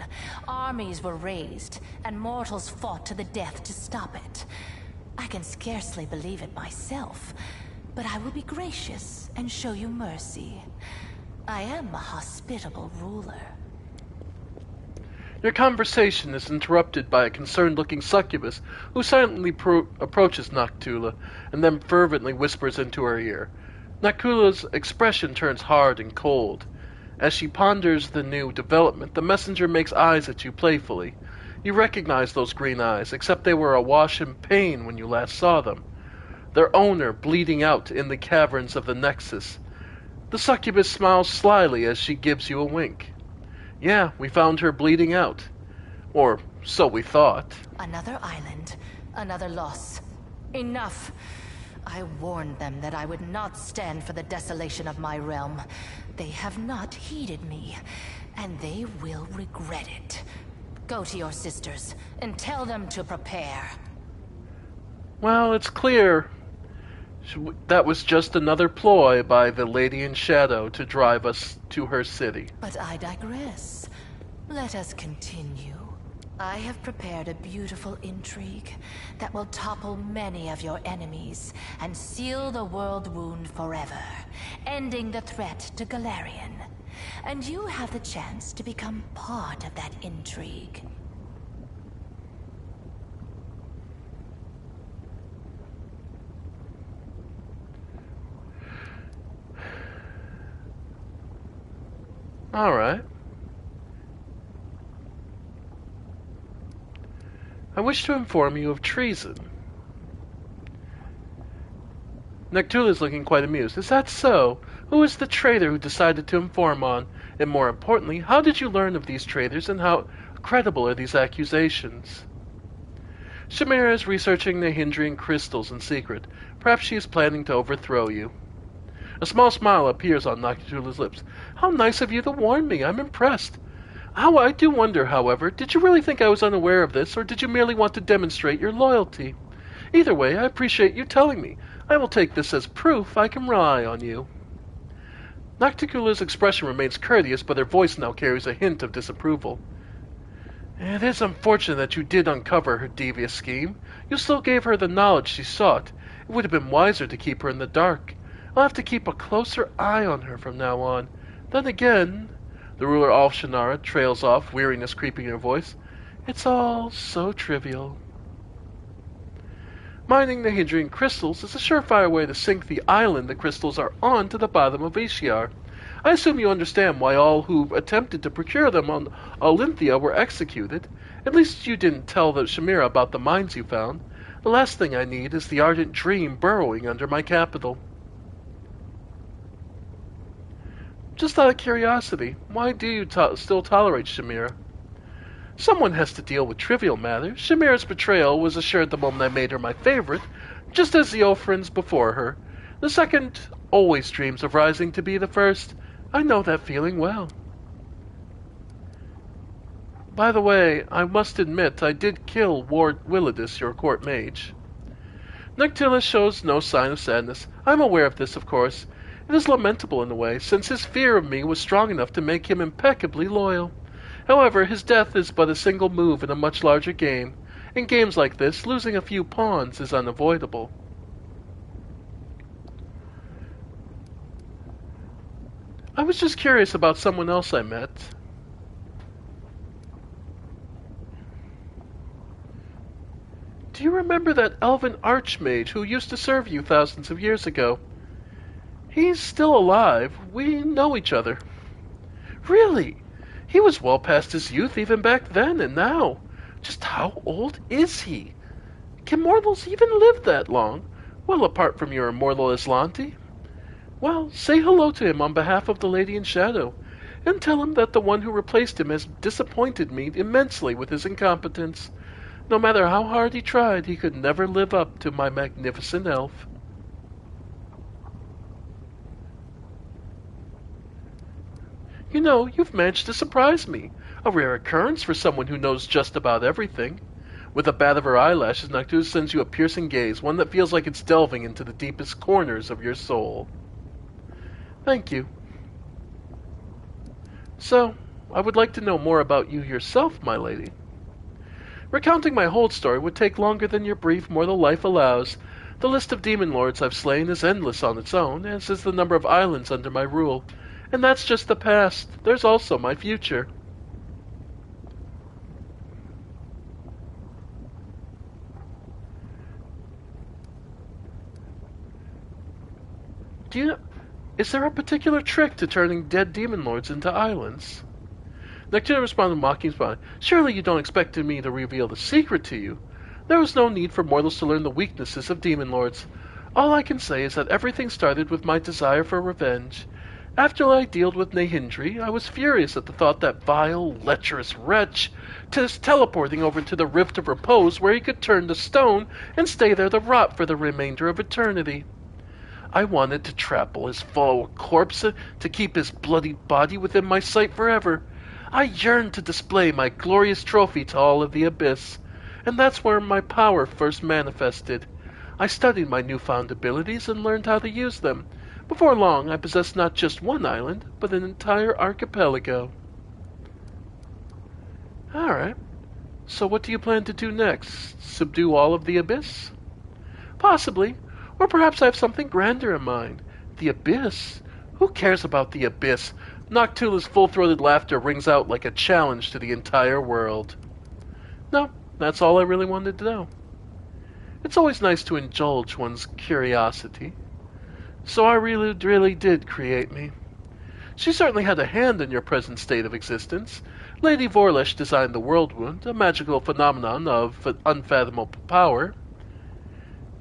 armies were raised, and mortals fought to the death to stop it. I can scarcely believe it myself, but I will be gracious and show you mercy. I am a hospitable ruler. Your conversation is interrupted by a concerned-looking succubus who silently approaches Noctula and then fervently whispers into her ear. Noctula's expression turns hard and cold. As she ponders the new development, the messenger makes eyes at you playfully. You recognize those green eyes, except they were awash in pain when you last saw them. Their owner bleeding out in the caverns of the Nexus. The succubus smiles slyly as she gives you a wink. Yeah, we found her bleeding out. Or so we thought. Another island, another loss. Enough! I warned them that I would not stand for the desolation of my realm. They have not heeded me, and they will regret it. Go to your sisters, and tell them to prepare. Well, it's clear that was just another ploy by the Lady in Shadow to drive us to her city. But I digress. Let us continue. I have prepared a beautiful intrigue that will topple many of your enemies and seal the world wound forever, ending the threat to Galarian. And you have the chance to become part of that intrigue. All right. I wish to inform you of treason. Noctula is looking quite amused. Is that so? Who is the traitor who decided to inform on? And more importantly, how did you learn of these traitors and how credible are these accusations? Chimera is researching the Hindrian crystals in secret. Perhaps she is planning to overthrow you. A small smile appears on Noctula's lips. How nice of you to warn me. I'm impressed. I do wonder, however, did you really think I was unaware of this, or did you merely want to demonstrate your loyalty? Either way, I appreciate you telling me. I will take this as proof I can rely on you. Noctula's expression remains courteous, but her voice now carries a hint of disapproval. It is unfortunate that you did uncover her devious scheme. You still gave her the knowledge she sought. It would have been wiser to keep her in the dark. I'll have to keep a closer eye on her from now on. Then again... The ruler of Shannara trails off, weariness creeping in her voice. It's all so trivial. Mining the Hindrian crystals is a surefire way to sink the island the crystals are on to the bottom of Ishiar. I assume you understand why all who attempted to procure them on Olympia were executed. At least you didn't tell the Chimera about the mines you found. The last thing I need is the ardent dream burrowing under my capital. Just out of curiosity, why do you still tolerate Chimera? Someone has to deal with trivial matters. Chimera's betrayal was assured the moment I made her my favorite, just as the Ophrins before her. The second always dreams of rising to be the first. I know that feeling well. By the way, I must admit I did kill Ward Willidus, your court mage. Noctula shows no sign of sadness. I'm aware of this, of course. It is lamentable in a way, since his fear of me was strong enough to make him impeccably loyal. However, his death is but a single move in a much larger game. In games like this, losing a few pawns is unavoidable. I was just curious about someone else I met. Do you remember that elven archmage who used to serve you thousands of years ago? He's still alive. We know each other. Really? He was well past his youth even back then, and now. Just how old is he? Can mortals even live that long? Well, apart from your immortal Aslanti? Well, say hello to him on behalf of the Lady in Shadow, and tell him that the one who replaced him has disappointed me immensely with his incompetence. No matter how hard he tried, he could never live up to my magnificent elf. You know, you've managed to surprise me. A rare occurrence for someone who knows just about everything. With a bat of her eyelashes, Noctula sends you a piercing gaze, one that feels like it's delving into the deepest corners of your soul. Thank you. So, I would like to know more about you yourself, my lady. Recounting my whole story would take longer than your brief mortal life allows. The list of demon lords I've slain is endless on its own, as is the number of islands under my rule. And that's just the past. There's also my future. Is there a particular trick to turning dead demon lords into islands? Nectina responded mocking smile. Surely you don't expect me to reveal the secret to you. There was no need for mortals to learn the weaknesses of demon lords. All I can say is that everything started with my desire for revenge. After I dealt with Nehindri, I was furious at the thought that vile, lecherous wretch is teleporting over to the Rift of Repose where he could turn to stone and stay there to rot for the remainder of eternity. I wanted to trample his foul corpse to keep his bloody body within my sight forever. I yearned to display my glorious trophy to all of the Abyss, and that's where my power first manifested. I studied my newfound abilities and learned how to use them. Before long, I possessed not just one island, but an entire archipelago. Alright. So what do you plan to do next? Subdue all of the Abyss? Possibly. Or perhaps I have something grander in mind. The Abyss? Who cares about the Abyss? Noctula's full-throated laughter rings out like a challenge to the entire world. No, that's all I really wanted to know. It's always nice to indulge one's curiosity. So I really did create me. She certainly had a hand in your present state of existence. Lady Vorlesh designed the World Wound, a magical phenomenon of unfathomable power.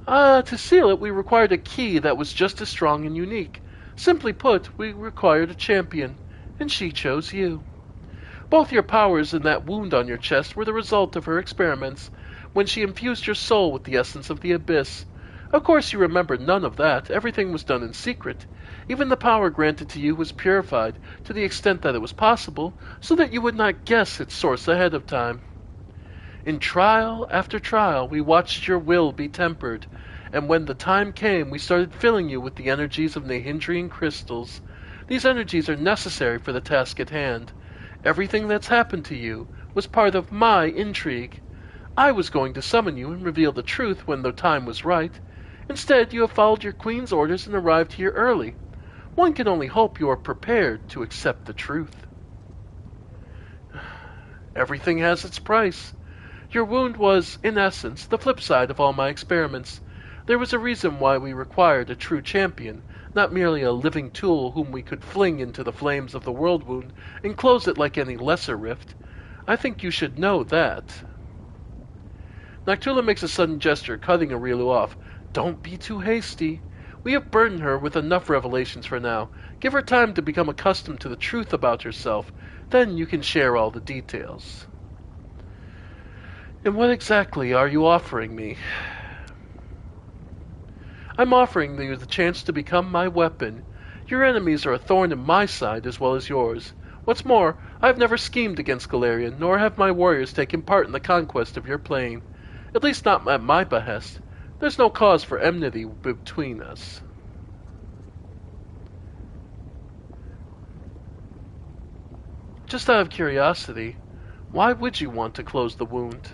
To seal it, we required a key that was just as strong and unique. Simply put, we required a champion, and she chose you. Both your powers and that wound on your chest were the result of her experiments, when she infused your soul with the essence of the Abyss. Of course you remember none of that. Everything was done in secret. Even the power granted to you was purified, to the extent that it was possible, so that you would not guess its source ahead of time. In trial after trial, we watched your will be tempered, and when the time came, we started filling you with the energies of Nehindrian crystals. These energies are necessary for the task at hand. Everything that's happened to you was part of my intrigue. I was going to summon you and reveal the truth when the time was right. Instead, you have followed your queen's orders and arrived here early. One can only hope you are prepared to accept the truth. Everything has its price. Your wound was, in essence, the flip side of all my experiments. There was a reason why we required a true champion, not merely a living tool whom we could fling into the flames of the World Wound and close it like any lesser rift. I think you should know that. Noctula makes a sudden gesture, cutting Aurilu off. Don't be too hasty. We have burdened her with enough revelations for now. Give her time to become accustomed to the truth about herself. Then you can share all the details. And what exactly are you offering me? I'm offering you the chance to become my weapon. Your enemies are a thorn in my side as well as yours. What's more, I have never schemed against Galarian, nor have my warriors taken part in the conquest of your plane. At least not at my behest. There's no cause for enmity between us. Just out of curiosity, why would you want to close the wound?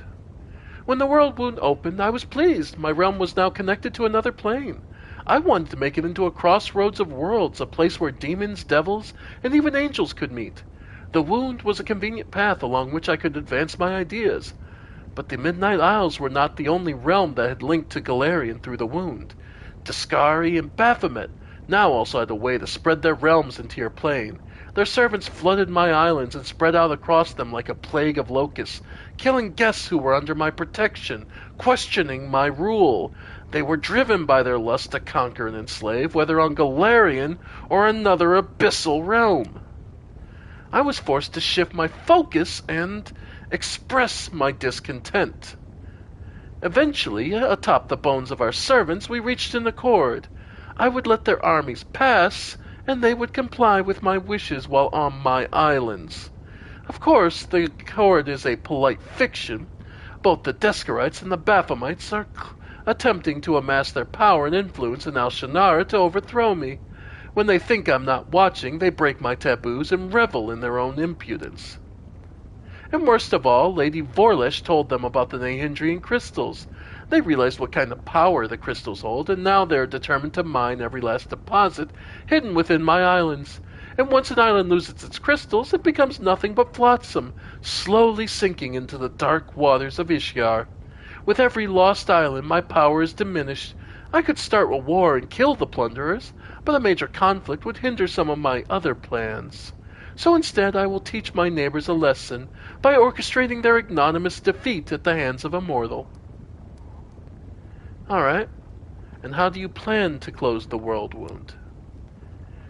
When the World Wound opened, I was pleased. My realm was now connected to another plane. I wanted to make it into a crossroads of worlds, a place where demons, devils, and even angels could meet. The wound was a convenient path along which I could advance my ideas. But the Midnight Isles were not the only realm that had linked to Galarian through the wound. Discari and Baphomet now also had a way to spread their realms into your plane. Their servants flooded my islands and spread out across them like a plague of locusts, killing guests who were under my protection, questioning my rule. They were driven by their lust to conquer and enslave, whether on Galarian or another abyssal realm. I was forced to shift my focus and express my discontent. Eventually, atop the bones of our servants, we reached an accord. I would let their armies pass, and they would comply with my wishes while on my islands. Of course, the accord is a polite fiction. Both the Descarites and the Baphomets are attempting to amass their power and influence in Al-Shanara to overthrow me. When they think I'm not watching, they break my taboos and revel in their own impudence. And worst of all, Lady Vorlesh told them about the Nehindrian crystals. They realized what kind of power the crystals hold, and now they're determined to mine every last deposit hidden within my islands. And once an island loses its crystals, it becomes nothing but flotsam, slowly sinking into the dark waters of Ishgard. With every lost island, my power is diminished. I could start a war and kill the plunderers, but a major conflict would hinder some of my other plans. So instead I will teach my neighbors a lesson by orchestrating their ignominious defeat at the hands of a mortal. Alright, and how do you plan to close the world wound?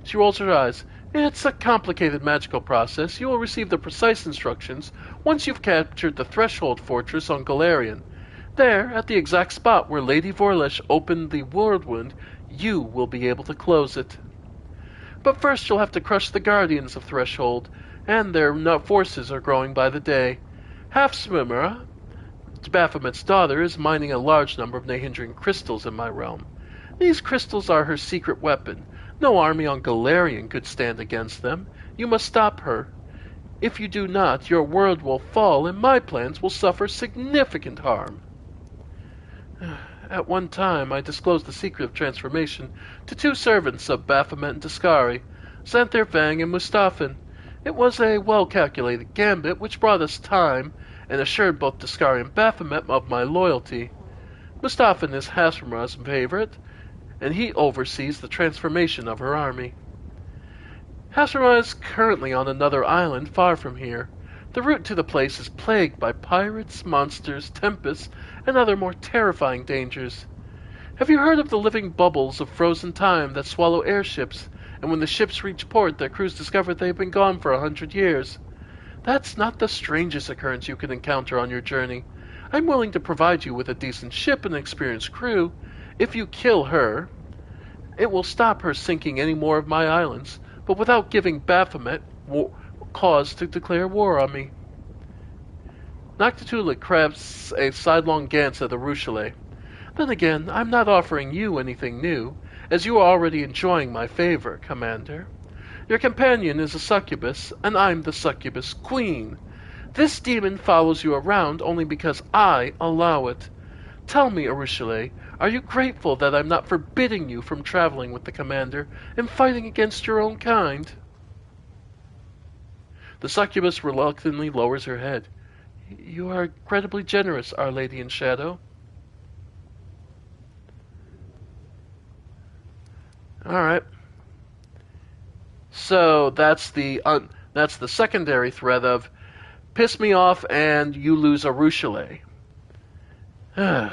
She rolls her eyes. It's a complicated magical process. You will receive the precise instructions once you've captured the Threshold Fortress on Galarian. There, at the exact spot where Lady Vorlesh opened the world wound, you will be able to close it. But first you'll have to crush the Guardians of Threshold, and their forces are growing by the day. Half-Swimmer, Baphomet's daughter, is mining a large number of Nahindran crystals in my realm. These crystals are her secret weapon. No army on Galarian could stand against them. You must stop her. If you do not, your world will fall, and my plans will suffer significant harm. At one time, I disclosed the secret of transformation to 2 servants of Baphomet and Dascari, Xanther Fang and Mustafan. It was a well-calculated gambit which brought us time and assured both Dascari and Baphomet of my loyalty. Mustafan is Hasramra's favorite, and he oversees the transformation of her army. Hasramra is currently on another island far from here. The route to the place is plagued by pirates, monsters, tempests, and other more terrifying dangers. Have you heard of the living bubbles of frozen time that swallow airships, and when the ships reach port, their crews discover they have been gone for 100 years? That's not the strangest occurrence you can encounter on your journey. I'm willing to provide you with a decent ship and an experienced crew. If you kill her, it will stop her sinking any more of my islands, but without giving Baphomet cause to declare war on me. Noctitula crafts a sidelong glance at the Ruchelet. Then again, I'm not offering you anything new, as you are already enjoying my favor, Commander. Your companion is a succubus, and I'm the succubus queen. This demon follows you around only because I allow it. Tell me, Ruchelet, are you grateful that I'm not forbidding you from traveling with the Commander and fighting against your own kind? The succubus reluctantly lowers her head. You are incredibly generous, Our Lady in Shadow. Alright. So that's the secondary threat of piss me off and you lose a Ruchelet. And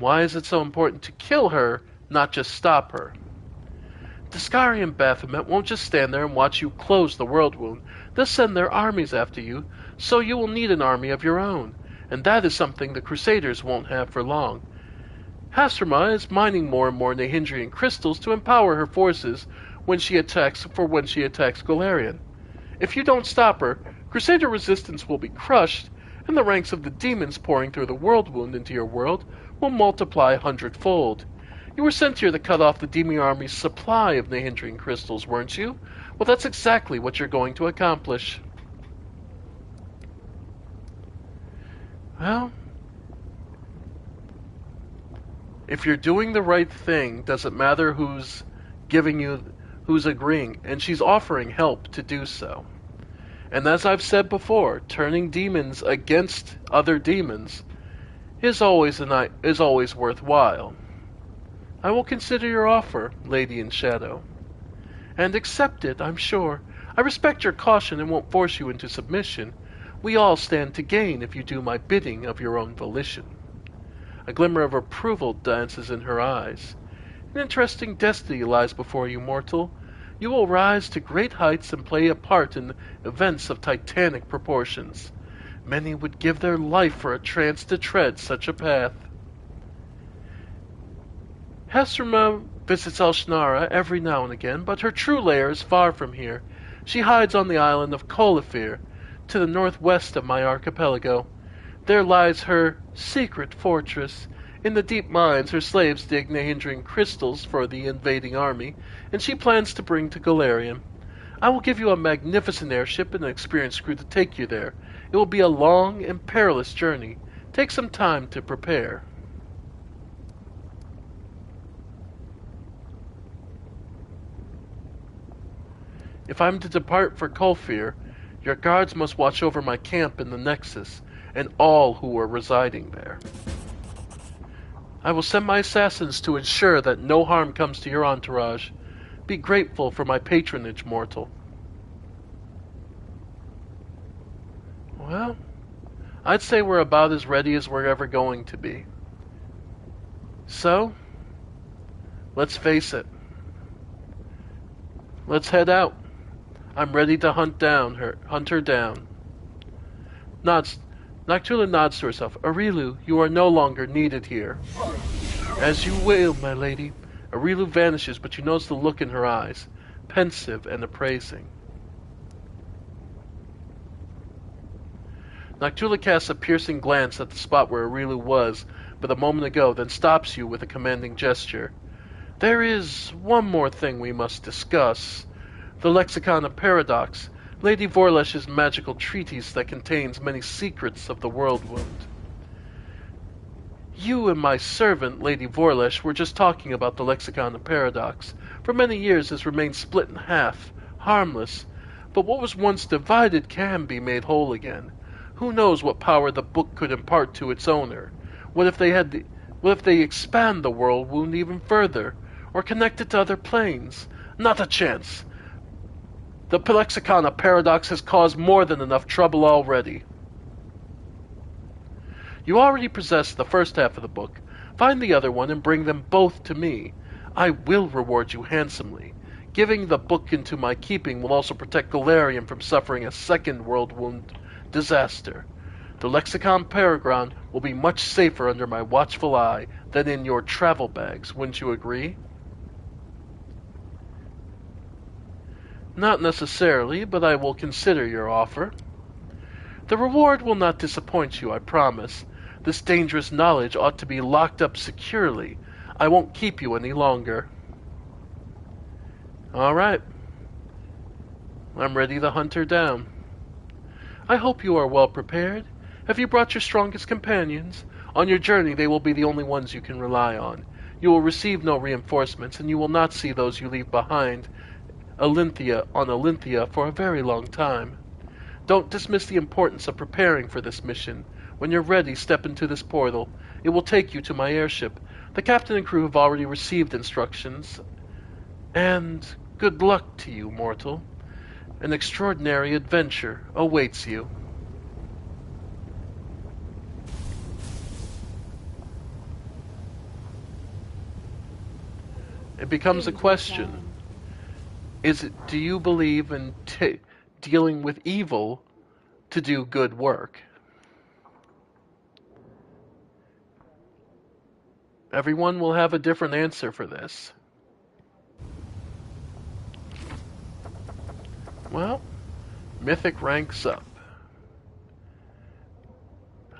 why is it so important to kill her, not just stop her? Dascari and Baphomet won't just stand there and watch you close the world wound. They'll send their armies after you, so you will need an army of your own. And that is something the Crusaders won't have for long. Hasramra is mining more and more Nahindran crystals to empower her forces when she attacks Galarian. If you don't stop her, Crusader resistance will be crushed, and the ranks of the demons pouring through the world wound into your world will multiply 100-fold. You were sent here to cut off the demon army's supply of Nahindran crystals, weren't you? Well, that's exactly what you're going to accomplish. Well, if you're doing the right thing, doesn't matter who's agreeing, and she's offering help to do so. And as I've said before, turning demons against other demons is always worthwhile. I will consider your offer, Lady in Shadow, and accept it, I'm sure. I respect your caution and won't force you into submission. We all stand to gain if you do my bidding of your own volition. A glimmer of approval dances in her eyes. An interesting destiny lies before you, mortal. You will rise to great heights and play a part in events of titanic proportions. Many would give their life for a chance to tread such a path. Hasramra visits Elshnara every now and again, but her true lair is far from here. She hides on the island of Kolafir, to the northwest of my archipelago. There lies her secret fortress. In the deep mines, her slaves dig Nahindran crystals for the invading army, and she plans to bring to Galarian. I will give you a magnificent airship and an experienced crew to take you there. It will be a long and perilous journey. Take some time to prepare. If I'm to depart for Kolfir, your guards must watch over my camp in the Nexus, and all who are residing there. I will send my assassins to ensure that no harm comes to your entourage. Be grateful for my patronage, mortal. Well, I'd say we're about as ready as we're ever going to be. So, let's face it. Let's head out. I'm ready to hunt her down. Noctula nods to herself. Arilu, you are no longer needed here. As you will, my lady. Arilu vanishes, but you notice the look in her eyes, pensive and appraising. Noctula casts a piercing glance at the spot where Arilu was but a moment ago, then stops you with a commanding gesture. There is one more thing we must discuss. The Lexicon of Paradox, Lady Vorlesh's magical treatise that contains many secrets of the world wound. You and my servant, Lady Vorlesh, were just talking about the Lexicon of Paradox. For many years it has remained split in half, harmless, but what was once divided can be made whole again. Who knows what power the book could impart to its owner? What if they expand the world wound even further, or connect it to other planes? Not a chance. The Lexicon of Paradox has caused more than enough trouble already. You already possess the first half of the book. Find the other one and bring them both to me. I will reward you handsomely. Giving the book into my keeping will also protect Galarian from suffering a second world wound disaster. The Lexicon Paragon will be much safer under my watchful eye than in your travel bags, wouldn't you agree? Not necessarily, but I will consider your offer. The reward will not disappoint you, I promise. This dangerous knowledge ought to be locked up securely. I won't keep you any longer. All right. I'm ready to hunt her down. I hope you are well prepared. Have you brought your strongest companions? On your journey, they will be the only ones you can rely on. You will receive no reinforcements, and you will not see those you leave behind Olynthyia for a very long time. Don't dismiss the importance of preparing for this mission. When you're ready, step into this portal. It will take you to my airship. The captain and crew have already received instructions. And good luck to you, mortal. An extraordinary adventure awaits you. It becomes a question. Do you believe in dealing with evil to do good work? Everyone will have a different answer for this. Well, Mythic ranks up.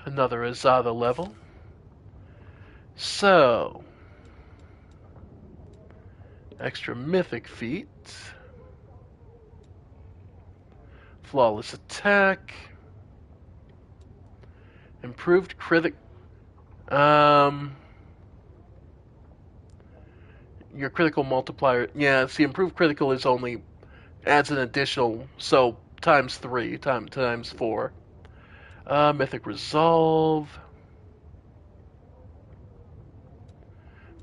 Another Azada level. So, extra Mythic feat. Flawless attack. Improved critic. Your critical multiplier. Yeah, see, improved critical is only adds an additional, so times 3, times 4. Mythic resolve.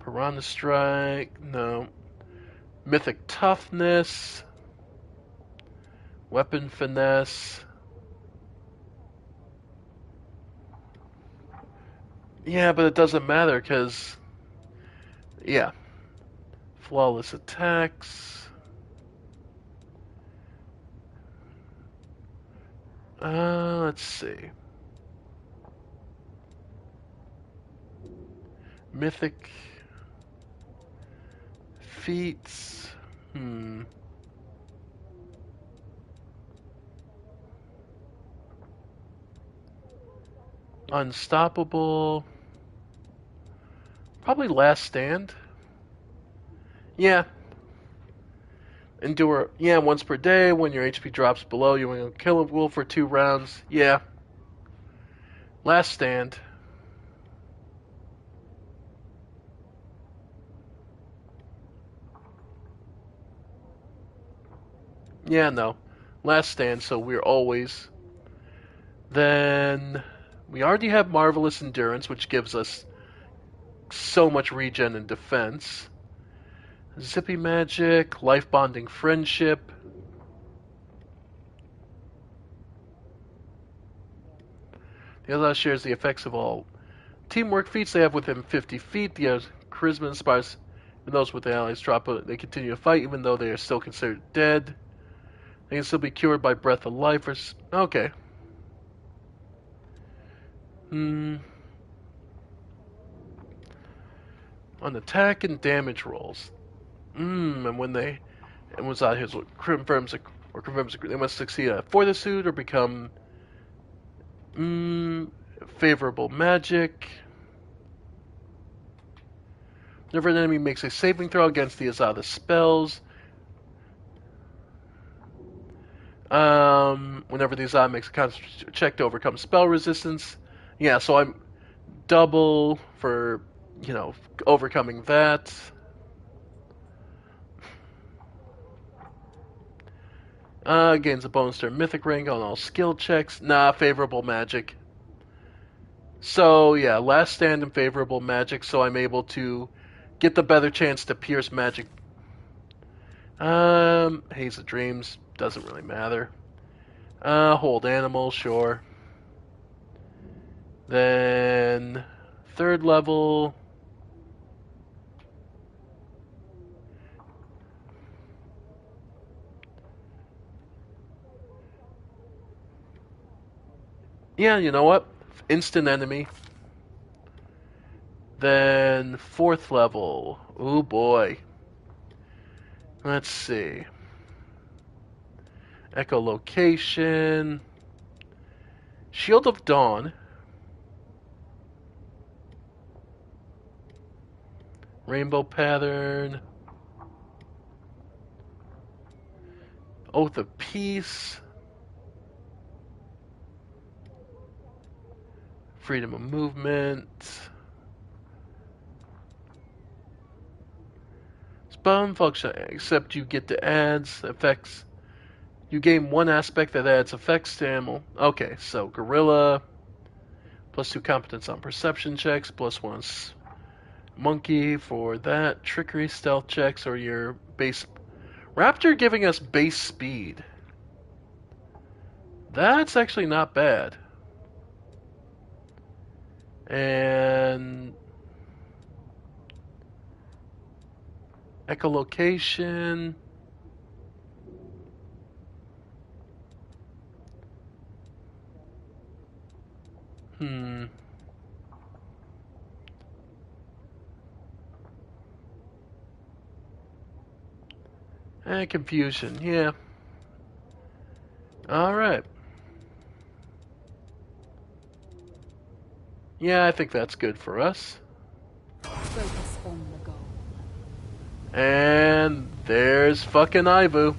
Piranha strike. No. Mythic toughness. Weapon finesse. Yeah, but it doesn't matter because, yeah. Flawless attacks. Let's see. Mythic feats. Unstoppable. Probably Last Stand. Yeah. Endure. Yeah, once per day. When your HP drops below, you will kill a wolf for 2 rounds. Yeah. Last Stand. Yeah, no. Last Stand, so we're always... Then... We already have Marvelous Endurance, which gives us so much regen and defense. Zippy magic, life bonding friendship. The other shares the effects of all teamwork feats they have within 50 feet. The charisma inspires even those with the allies drop, but they continue to fight even though they are still considered dead. They can still be cured by breath of life or... Okay. On attack and damage rolls. And when they... And was that his confirms they must succeed at fortitude or become favorable magic. Whenever an enemy makes a saving throw against the Azada spells, whenever the Azada makes a concentration check to overcome spell resistance, yeah, so I'm double for, overcoming that. Gains a bonus to mythic rank on all skill checks. Nah, favorable magic. So, yeah, last stand and favorable magic, so I'm able to get the better chance to pierce magic. Haze of Dreams, doesn't really matter. Hold Animal, sure. Then, third level. Yeah, you know what? Instant enemy. Then, fourth level. Ooh, boy. Let's see. Echolocation. Shield of Dawn. Rainbow Pattern. Oath of Peace. Freedom of movement. Spell function, except you get to adds effects. You gain one aspect that adds effects to ammo. Okay, so Gorilla. +2 competence on perception checks. +1 monkey for that. Trickery, stealth checks, or your base. Raptor giving us base speed. That's actually not bad. And echolocation. And confusion, yeah. Alright. Yeah, I think that's good for us. Focus on the goal. And there's fucking Ivu.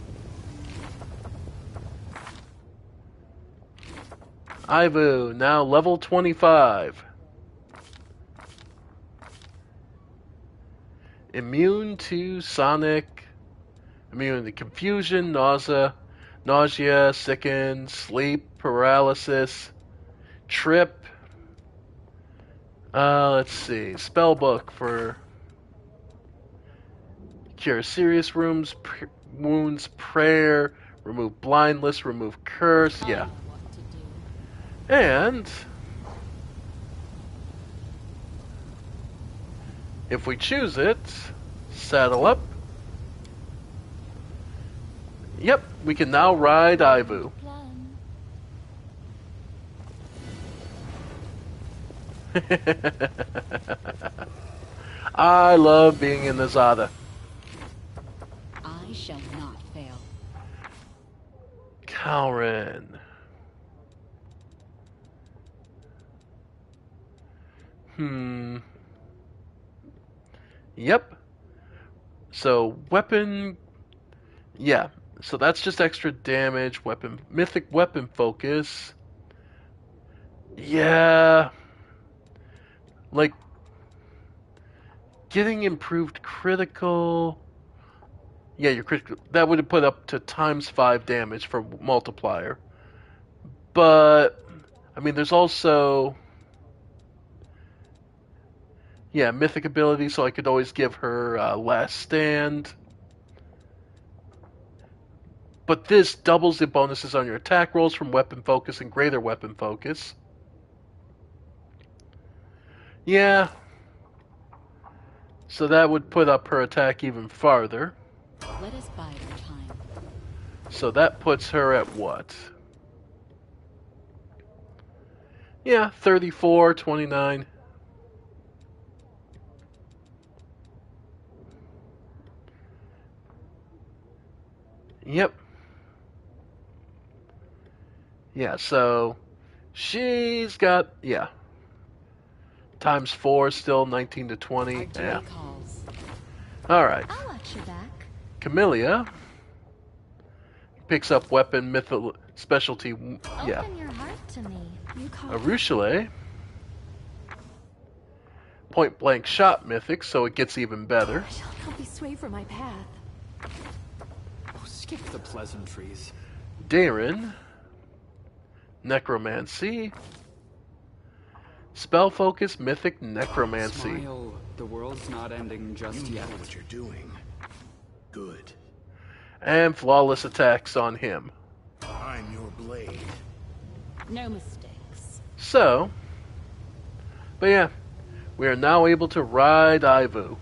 Ivu, now level 25. Immune to sonic, immune to confusion, nausea, sicken, sleep, paralysis, trip. Let's see. Spellbook for cure serious wounds, prayer, remove blindness, remove curse. Yeah. And if we choose it, saddle up. Yep, we can now ride Ivu. I love being in the Zada. I shall not fail. Kalrin. Yep. So, weapon... Yeah, so that's just extra damage, mythic weapon focus. Yeah... Like, getting improved critical... Yeah, your critical... That would have put up to ×5 damage for multiplier. But, I mean, there's also... Yeah, mythic ability, so I could always give her Last Stand. But this doubles the bonuses on your attack rolls from weapon focus and greater weapon focus. Yeah. So that would put up her attack even farther. Let us bide our time. So that puts her at what? Yeah, 34, 29. Yep. Yeah, so she's got, yeah, times 4 still 19 to 20. Yeah. Calls. All right. I'll watch your back. Camellia picks up weapon specialty. Yeah. Open your heart to me. You call Arushale, point blank shot mythic, so it gets even better. shall not be swayed from my path. Oh, skip the pleasantries. Darren, necromancy, spell focus mythic necromancy. Smile. The world's not ending just yet. Know what you're doing. Good. And flawless attacks on him. I'm your blade. No mistakes. So, but yeah, we are now able to ride Ivu.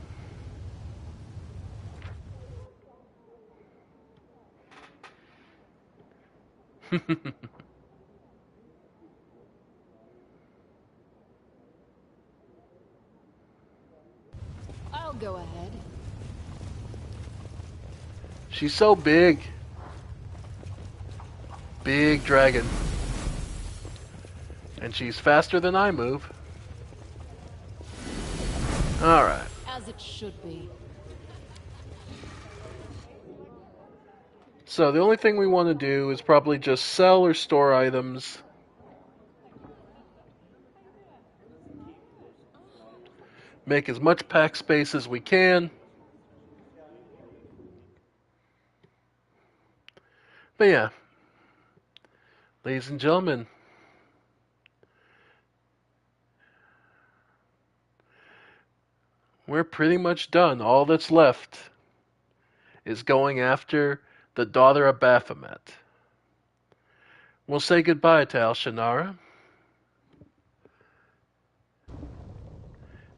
I'll go ahead. She's so big. Big dragon. And she's faster than I move. Alright. As it should be. So the only thing we want to do is probably just sell or store items. Make as much pack space as we can. But yeah. Ladies and gentlemen. We're pretty much done. All that's left is going after the daughter of Baphomet. We'll say goodbye to Al-Shanara.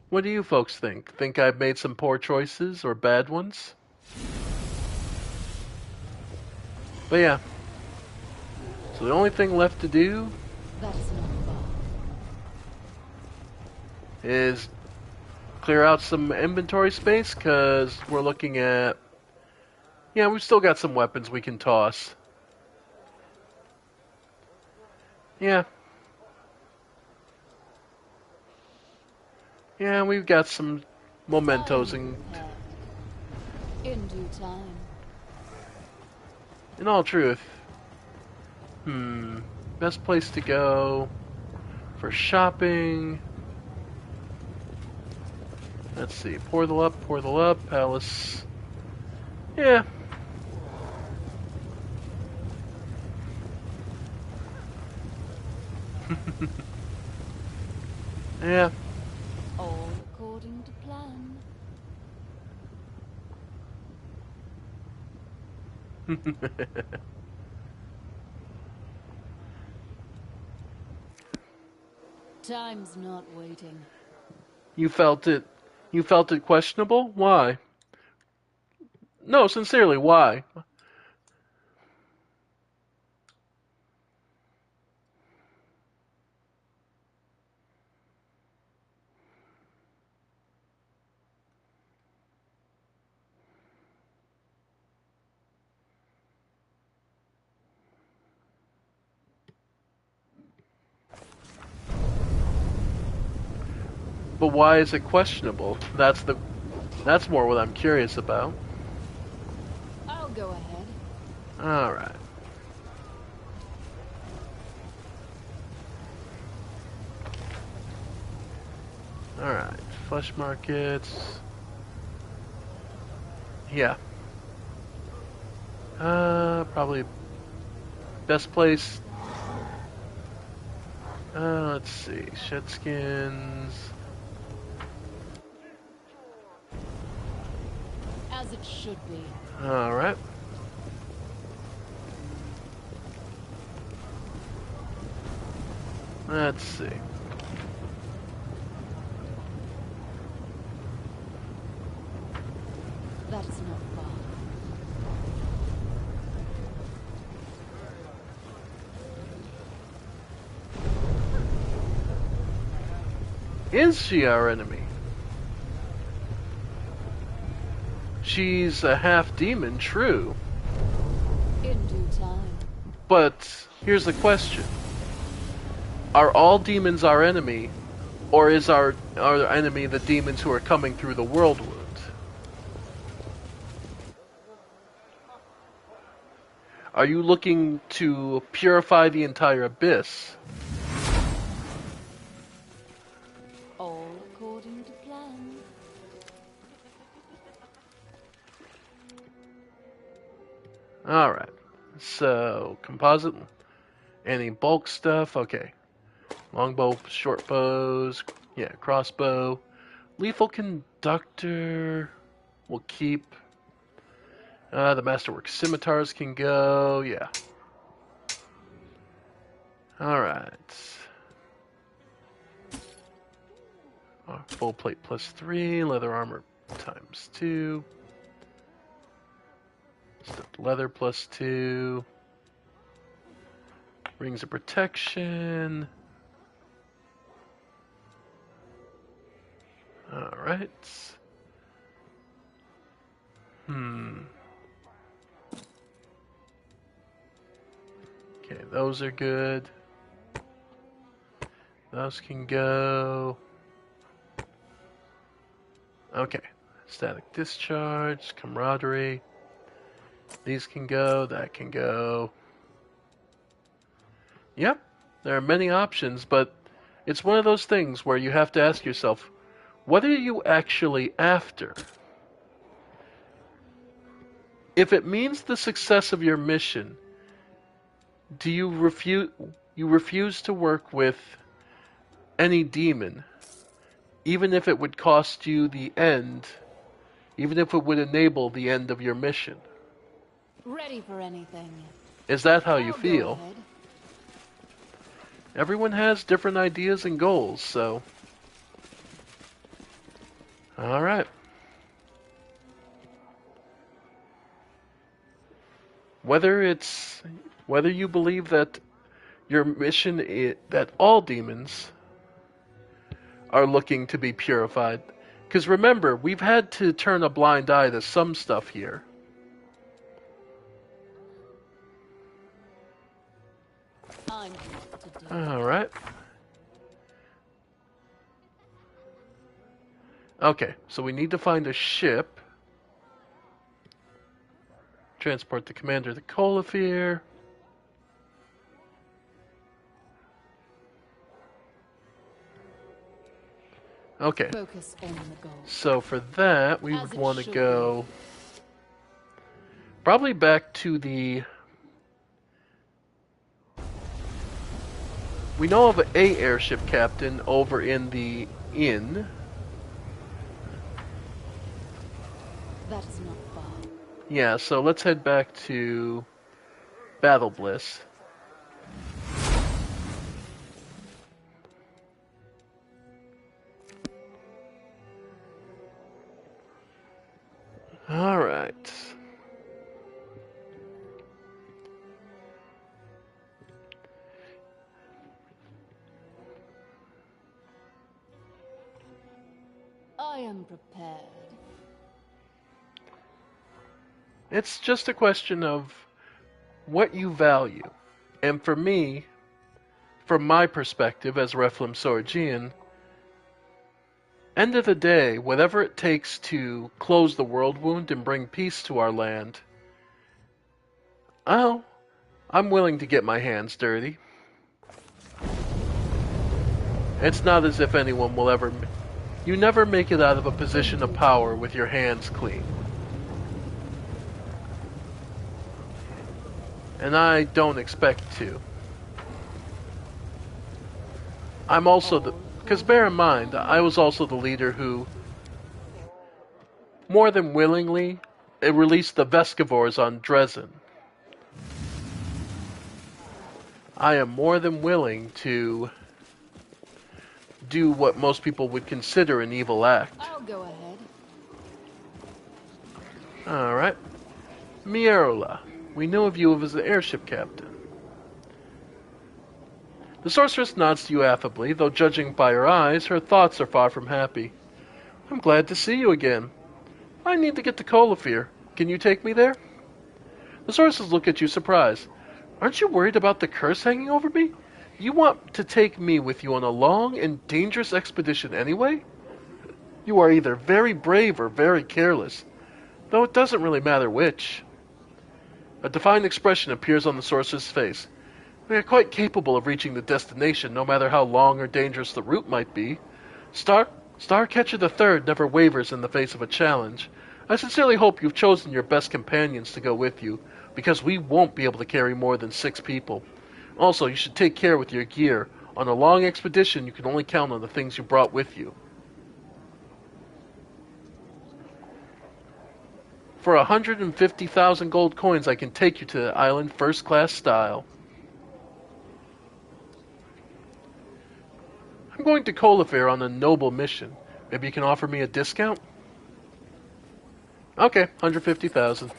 What do you folks think? Think I've made some poor choices or bad ones? But yeah. So the only thing left to do That's not far. is clear out some inventory space, because we're looking at... Yeah, we've still got some weapons we can toss. Yeah. Yeah, we've got some mementos and... In due time. In all truth, best place to go for shopping. Let's see, Portal Up, Palace. Yeah. Yeah. All according to plan. Time's not waiting. You felt it questionable? Why? No, sincerely, why? But why is it questionable? That's more what I'm curious about. I'll go ahead. Alright. Alright. Flesh markets. Yeah. Probably best place. Let's see. Shed skins. it should be. Alright. Let's see. That's not far. Is she our enemy? She's a half-demon, true. In due time. But here's the question. Are all demons our enemy, or is our enemy the demons who are coming through the world wound? Are you looking to purify the entire abyss? All according to plan. Alright. So, composite, any bulk stuff, okay. Longbow, short bows, yeah, crossbow. Lethal conductor, we'll keep. The masterwork scimitars can go, yeah. Alright. Full plate plus 3, leather armor times 2. Stuffed leather plus 2. Rings of protection. Alright. Okay, those are good. Those can go. Okay. Static discharge, camaraderie. These can go, that can go. Yep, there are many options, but it's one of those things where you have to ask yourself, what are you actually after? If it means the success of your mission, do you refuse to work with any demon, even if it would cost you the end, even if it would enable the end of your mission? Ready for anything. Is that how you I'll go feel? ahead. Everyone has different ideas and goals, so... Alright. Whether you believe that your mission is, that all demons are looking to be purified. Because remember, we've had to turn a blind eye to some stuff here. I'm to do. Alright. Okay, so we need to find a ship. Transport the commander to Colifere. Okay. Focus on the goal. So for that, we As would it want to should go probably back to the... We know of a airship captain over in the inn. That's not far. Yeah, so let's head back to Battle Bliss. Alright. I am prepared. It's just a question of what you value. And for me, from my perspective as Reflem Sorgian, end of the day, whatever it takes to close the world wound and bring peace to our land, I'm willing to get my hands dirty. It's not as if anyone will ever... You never make it out of a position of power with your hands clean. And I don't expect to. I'm also the... Because bear in mind, I was also the leader who, more than willingly, it released the Vescivores on Dresden. I am more than willing to do what most people would consider an evil act. I'll go ahead. Alright. Mierola. We know of you as an airship captain. The sorceress nods to you affably, though judging by her eyes, her thoughts are far from happy. I'm glad to see you again. I need to get to Colafir. Can you take me there? The sorceress look at you surprised. Aren't you worried about the curse hanging over me? You want to take me with you on a long and dangerous expedition anyway? You are either very brave or very careless, though it doesn't really matter which. A defiant expression appears on the sorceress' face. We are quite capable of reaching the destination, no matter how long or dangerous the route might be. Starcatcher III never wavers in the face of a challenge. I sincerely hope you've chosen your best companions to go with you, because we won't be able to carry more than 6 people. Also, you should take care with your gear. On a long expedition, you can only count on the things you brought with you. For 150,000 gold coins, I can take you to the island first-class style. I'm going to Colafir on a noble mission. Maybe you can offer me a discount? Okay, 150,000.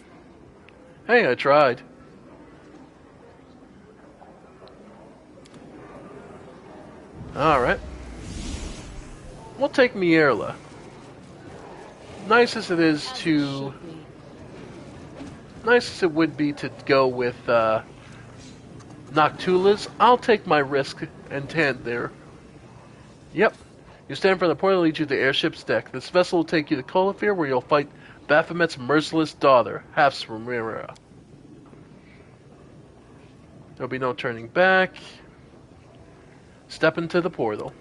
Hey, I tried. Alright. We'll take Mierla. Nice as it is to... Nice as it would be to go with Noctula's, I'll take my risk and stand there. Yep. You stand for the portal that leads you to the airship's deck. This vessel will take you to Colafir, where you'll fight Baphomet's merciless daughter, Hafsramira. There'll be no turning back. Step into the portal.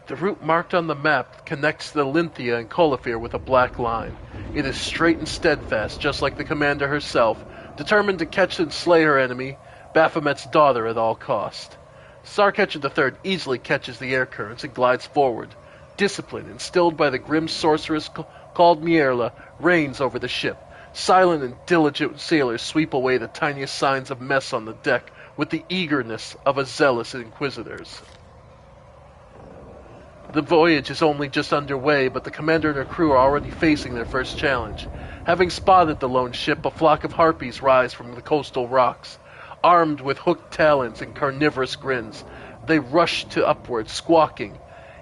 The route marked on the map connects the Lynthia and Colafir with a black line. It is straight and steadfast, just like the commander herself, determined to catch and slay her enemy, Baphomet's daughter, at all cost. Starcatcher III easily catches the air currents and glides forward. Discipline, instilled by the grim sorceress called Mierla, reigns over the ship. Silent and diligent sailors sweep away the tiniest signs of mess on the deck with the eagerness of a zealous inquisitors. The voyage is only just underway, but the commander and her crew are already facing their first challenge. Having spotted the lone ship, a flock of harpies rise from the coastal rocks. Armed with hooked talons and carnivorous grins, they rush to upward, squawking.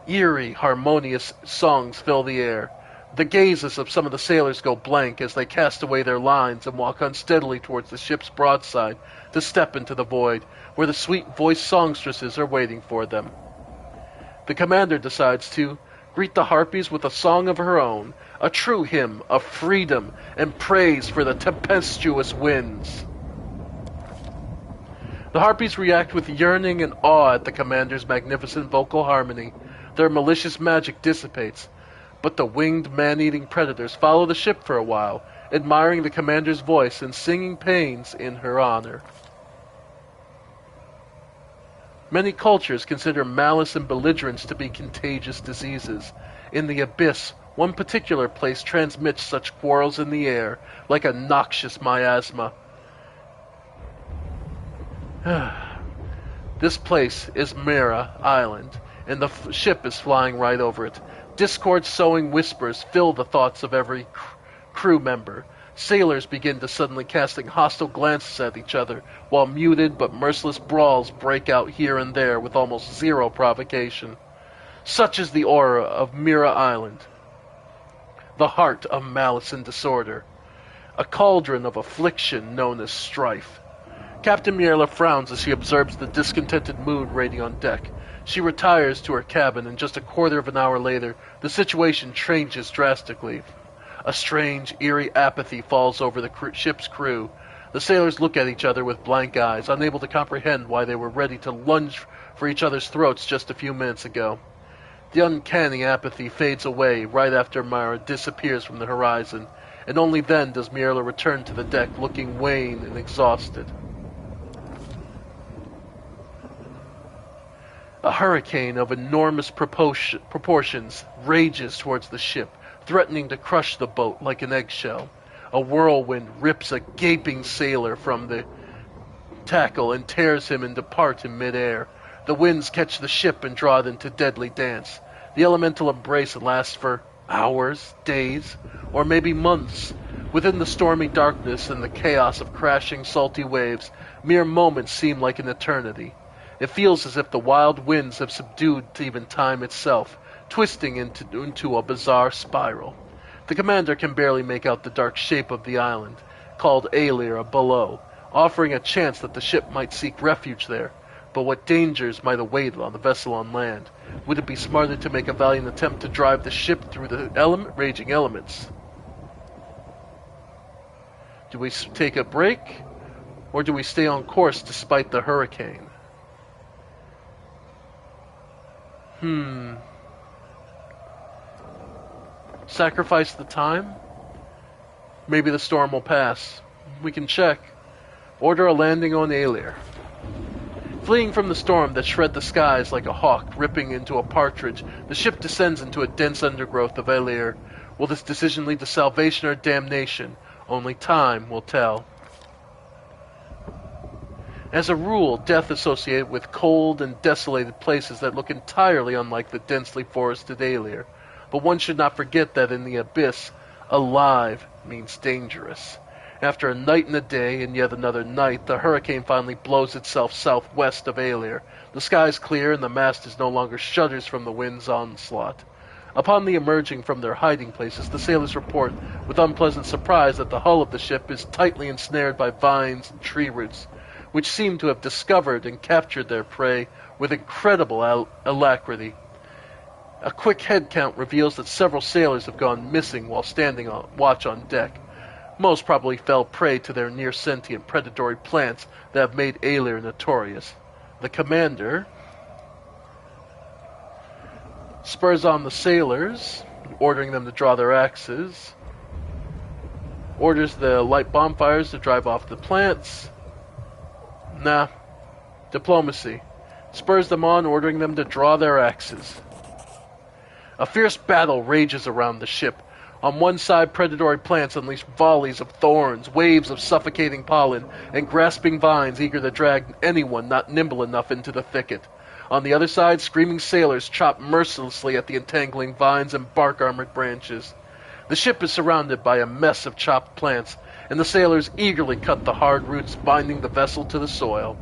Eerie, harmonious songs fill the air. The gazes of some of the sailors go blank as they cast away their lines and walk unsteadily towards the ship's broadside to step into the void, where the sweet-voiced songstresses are waiting for them. The commander decides to greet the harpies with a song of her own, a true hymn of freedom and praise for the tempestuous winds. The harpies react with yearning and awe at the commander's magnificent vocal harmony. Their malicious magic dissipates, but the winged man-eating predators follow the ship for a while, admiring the commander's voice and singing paeans in her honor. Many cultures consider malice and belligerence to be contagious diseases. In the abyss, one particular place transmits such quarrels in the air, like a noxious miasma. This place is Mira Island, and the ship is flying right over it. Discord-sowing whispers fill the thoughts of every crew member. Sailors begin to suddenly casting hostile glances at each other, while muted but merciless brawls break out here and there with almost zero provocation. Such is the aura of Mira Island, the heart of malice and disorder, a cauldron of affliction known as strife. Captain Mierla frowns as she observes the discontented mood raging on deck. She retires to her cabin, and just a quarter of an hour later, the situation changes drastically. A strange, eerie apathy falls over the ship's crew. The sailors look at each other with blank eyes, unable to comprehend why they were ready to lunge for each other's throats just a few minutes ago. The uncanny apathy fades away right after Mara disappears from the horizon, and only then does Mierla return to the deck looking wan and exhausted. A hurricane of enormous proportions rages towards the ship, threatening to crush the boat like an eggshell. A whirlwind rips a gaping sailor from the tackle and tears him into part in midair. The winds catch the ship and draw it into deadly dance. The elemental embrace lasts for hours, days, or maybe months. Within the stormy darkness and the chaos of crashing, salty waves, mere moments seem like an eternity. It feels as if the wild winds have subdued to even time itself, twisting into a bizarre spiral. The commander can barely make out the dark shape of the island, called Aelir below, offering a chance that the ship might seek refuge there. But what dangers might await on the vessel on land? Would it be smarter to make a valiant attempt to drive the ship through the raging elements? Do we take a break, or do we stay on course despite the hurricane? Sacrifice the time? Maybe the storm will pass. We can check. Order a landing on Aelir. Fleeing from the storm that shred the skies like a hawk ripping into a partridge, the ship descends into a dense undergrowth of Aelir. Will this decision lead to salvation or damnation? Only time will tell. As a rule, death associated with cold and desolated places that look entirely unlike the densely forested Aelir. But one should not forget that in the abyss, alive means dangerous. After a night and a day and yet another night, the hurricane finally blows itself southwest of Aelir. The sky is clear and the mast is no longer shudders from the wind's onslaught. Upon the emerging from their hiding places, the sailors report with unpleasant surprise that the hull of the ship is tightly ensnared by vines and tree roots, which seem to have discovered and captured their prey with incredible alacrity. A quick head count reveals that several sailors have gone missing while standing on watch on deck. Most probably fell prey to their near-sentient predatory plants that have made Aelir notorious. The commander spurs on the sailors, ordering them to draw their axes, orders the light bonfires to drive off the plants. Diplomacy. Spurs them on, ordering them to draw their axes. A fierce battle rages around the ship. On one side, predatory plants unleash volleys of thorns, waves of suffocating pollen, and grasping vines eager to drag anyone not nimble enough into the thicket. On the other side, screaming sailors chop mercilessly at the entangling vines and bark-armored branches. The ship is surrounded by a mess of chopped plants, and the sailors eagerly cut the hard roots binding the vessel to the soil.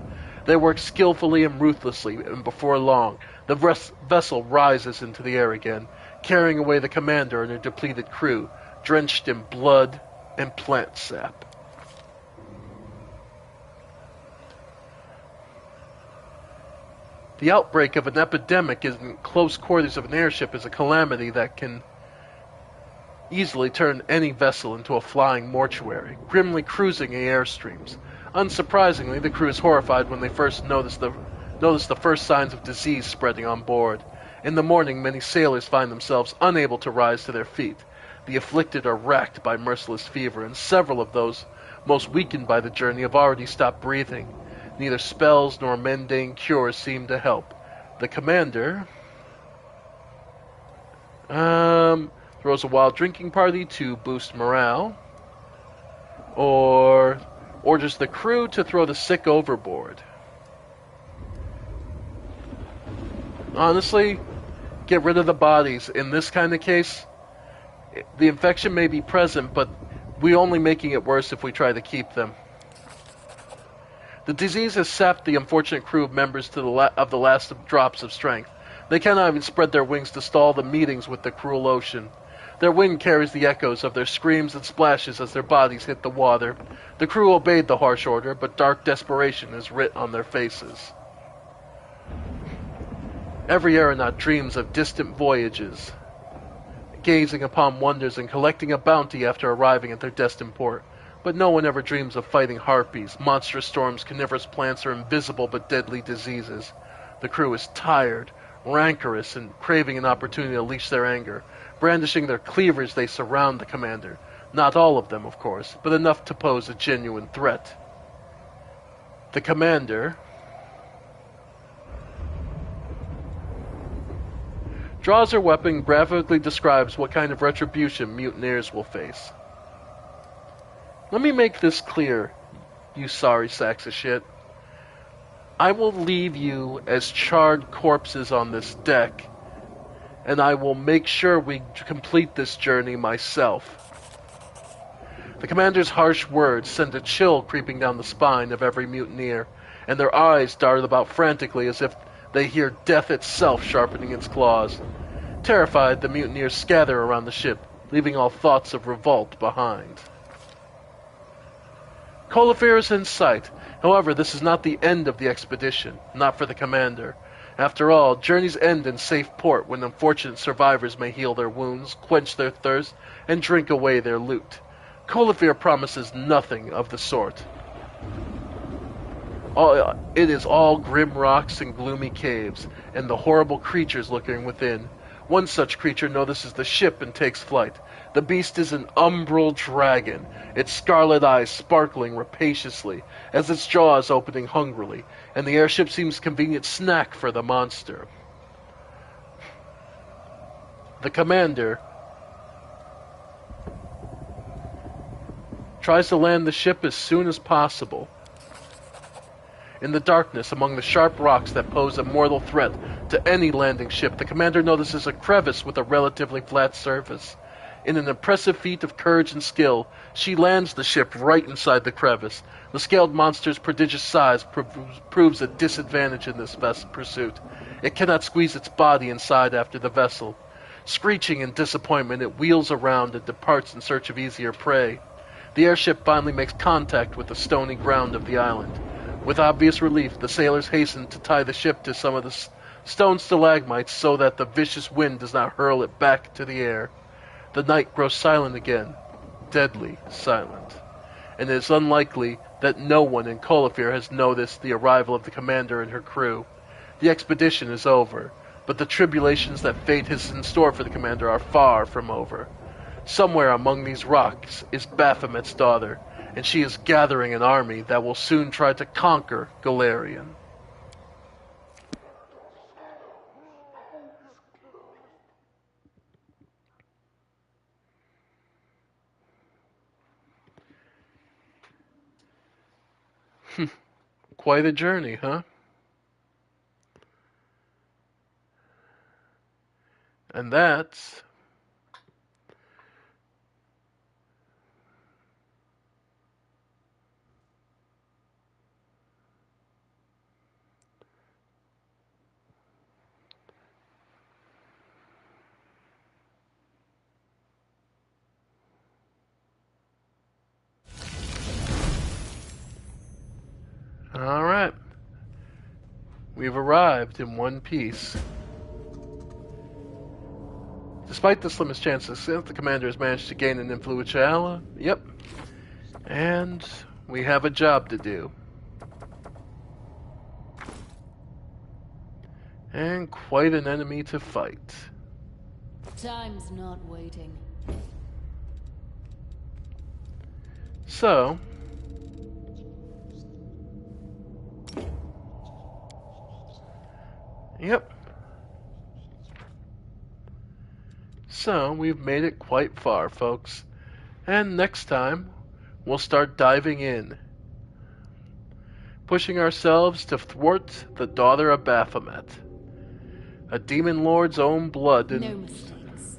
They work skillfully and ruthlessly, and before long, the vessel rises into the air again, carrying away the commander and her depleted crew, drenched in blood and plant sap. The outbreak of an epidemic in close quarters of an airship is a calamity that can easily turn any vessel into a flying mortuary, grimly cruising the airstreams. Unsurprisingly, the crew is horrified when they first notice the first signs of disease spreading on board. In the morning, many sailors find themselves unable to rise to their feet. The afflicted are racked by merciless fever, and several of those most weakened by the journey have already stopped breathing. Neither spells nor mundane cures seem to help. The commander throws a wild drinking party to boost morale, or orders the crew to throw the sick overboard. Honestly, get rid of the bodies. In this kind of case, the infection may be present, but we're only making it worse if we try to keep them. The disease has sapped the unfortunate crew members to the last drops of strength. They cannot even spread their wings to stall the meetings with the cruel ocean. Their wind carries the echoes of their screams and splashes as their bodies hit the water. The crew obeyed the harsh order, but dark desperation is writ on their faces. Every aeronaut dreams of distant voyages, gazing upon wonders and collecting a bounty after arriving at their destined port. But no one ever dreams of fighting harpies, monstrous storms, carnivorous plants, or invisible but deadly diseases. The crew is tired, rancorous, and craving an opportunity to unleash their anger. Brandishing their cleavers, they surround the commander. Not all of them, of course, but enough to pose a genuine threat. The commander draws her weapon, graphically describes what kind of retribution mutineers will face. Let me make this clear, you sorry sacks of shit. I will leave you as charred corpses on this deck, and I will make sure we complete this journey myself. The commander's harsh words send a chill creeping down the spine of every mutineer, and their eyes dart about frantically as if they hear death itself sharpening its claws. Terrified, the mutineers scatter around the ship, leaving all thoughts of revolt behind. Colifere is in sight. However, this is not the end of the expedition, not for the commander. After all, journeys end in safe port when unfortunate survivors may heal their wounds, quench their thirst, and drink away their loot. Colifere promises nothing of the sort. It is all grim rocks and gloomy caves, and the horrible creatures lurking within. One such creature notices the ship and takes flight. The beast is an umbral dragon, its scarlet eyes sparkling rapaciously, as its jaws opening hungrily, and the airship seems a convenient snack for the monster. The commander tries to land the ship as soon as possible. In the darkness, among the sharp rocks that pose a mortal threat to any landing ship, the commander notices a crevice with a relatively flat surface. In an impressive feat of courage and skill, she lands the ship right inside the crevice. The scaled monster's prodigious size proves a disadvantage in this pursuit. It cannot squeeze its body inside after the vessel. Screeching in disappointment, it wheels around and departs in search of easier prey. The airship finally makes contact with the stony ground of the island. With obvious relief, the sailors hasten to tie the ship to some of the stone stalagmites so that the vicious wind does not hurl it back to the air. The night grows silent again, deadly silent, and it is unlikely that no one in Colifere has noticed the arrival of the commander and her crew. The expedition is over, but the tribulations that fate has in store for the commander are far from over. Somewhere among these rocks is Baphomet's daughter, and she is gathering an army that will soon try to conquer Galarian. Quite a journey, huh? And that's all right. We've arrived in one piece. Despite the slimmest chance of success, the commander has managed to gain an influential. Yep. And we have a job to do. And quite an enemy to fight. Time's not waiting. So, yep. So, we've made it quite far, folks. And next time, we'll start diving in. Pushing ourselves to thwart the daughter of Baphomet. A demon lord's own blood and... No mistakes.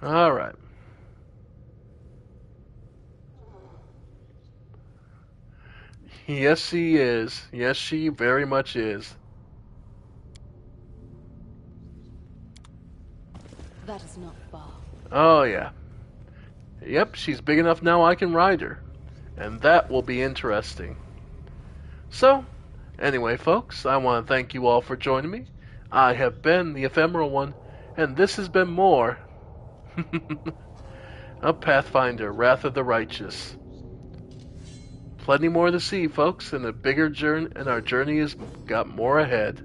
Alright. Yes, she is. Yes, she very much is. That is not far. Oh, yeah. Yep, she's big enough now I can ride her. And that will be interesting. So, anyway, folks, I want to thank you all for joining me. I have been the Ephemeral One, and this has been more of Pathfinder, Wrath of the Righteous. Plenty more to see, folks, and a bigger journey, and our journey has got more ahead.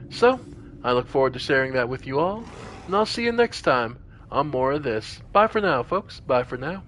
So, I look forward to sharing that with you all, and I'll see you next time on more of this. Bye for now, folks. Bye for now.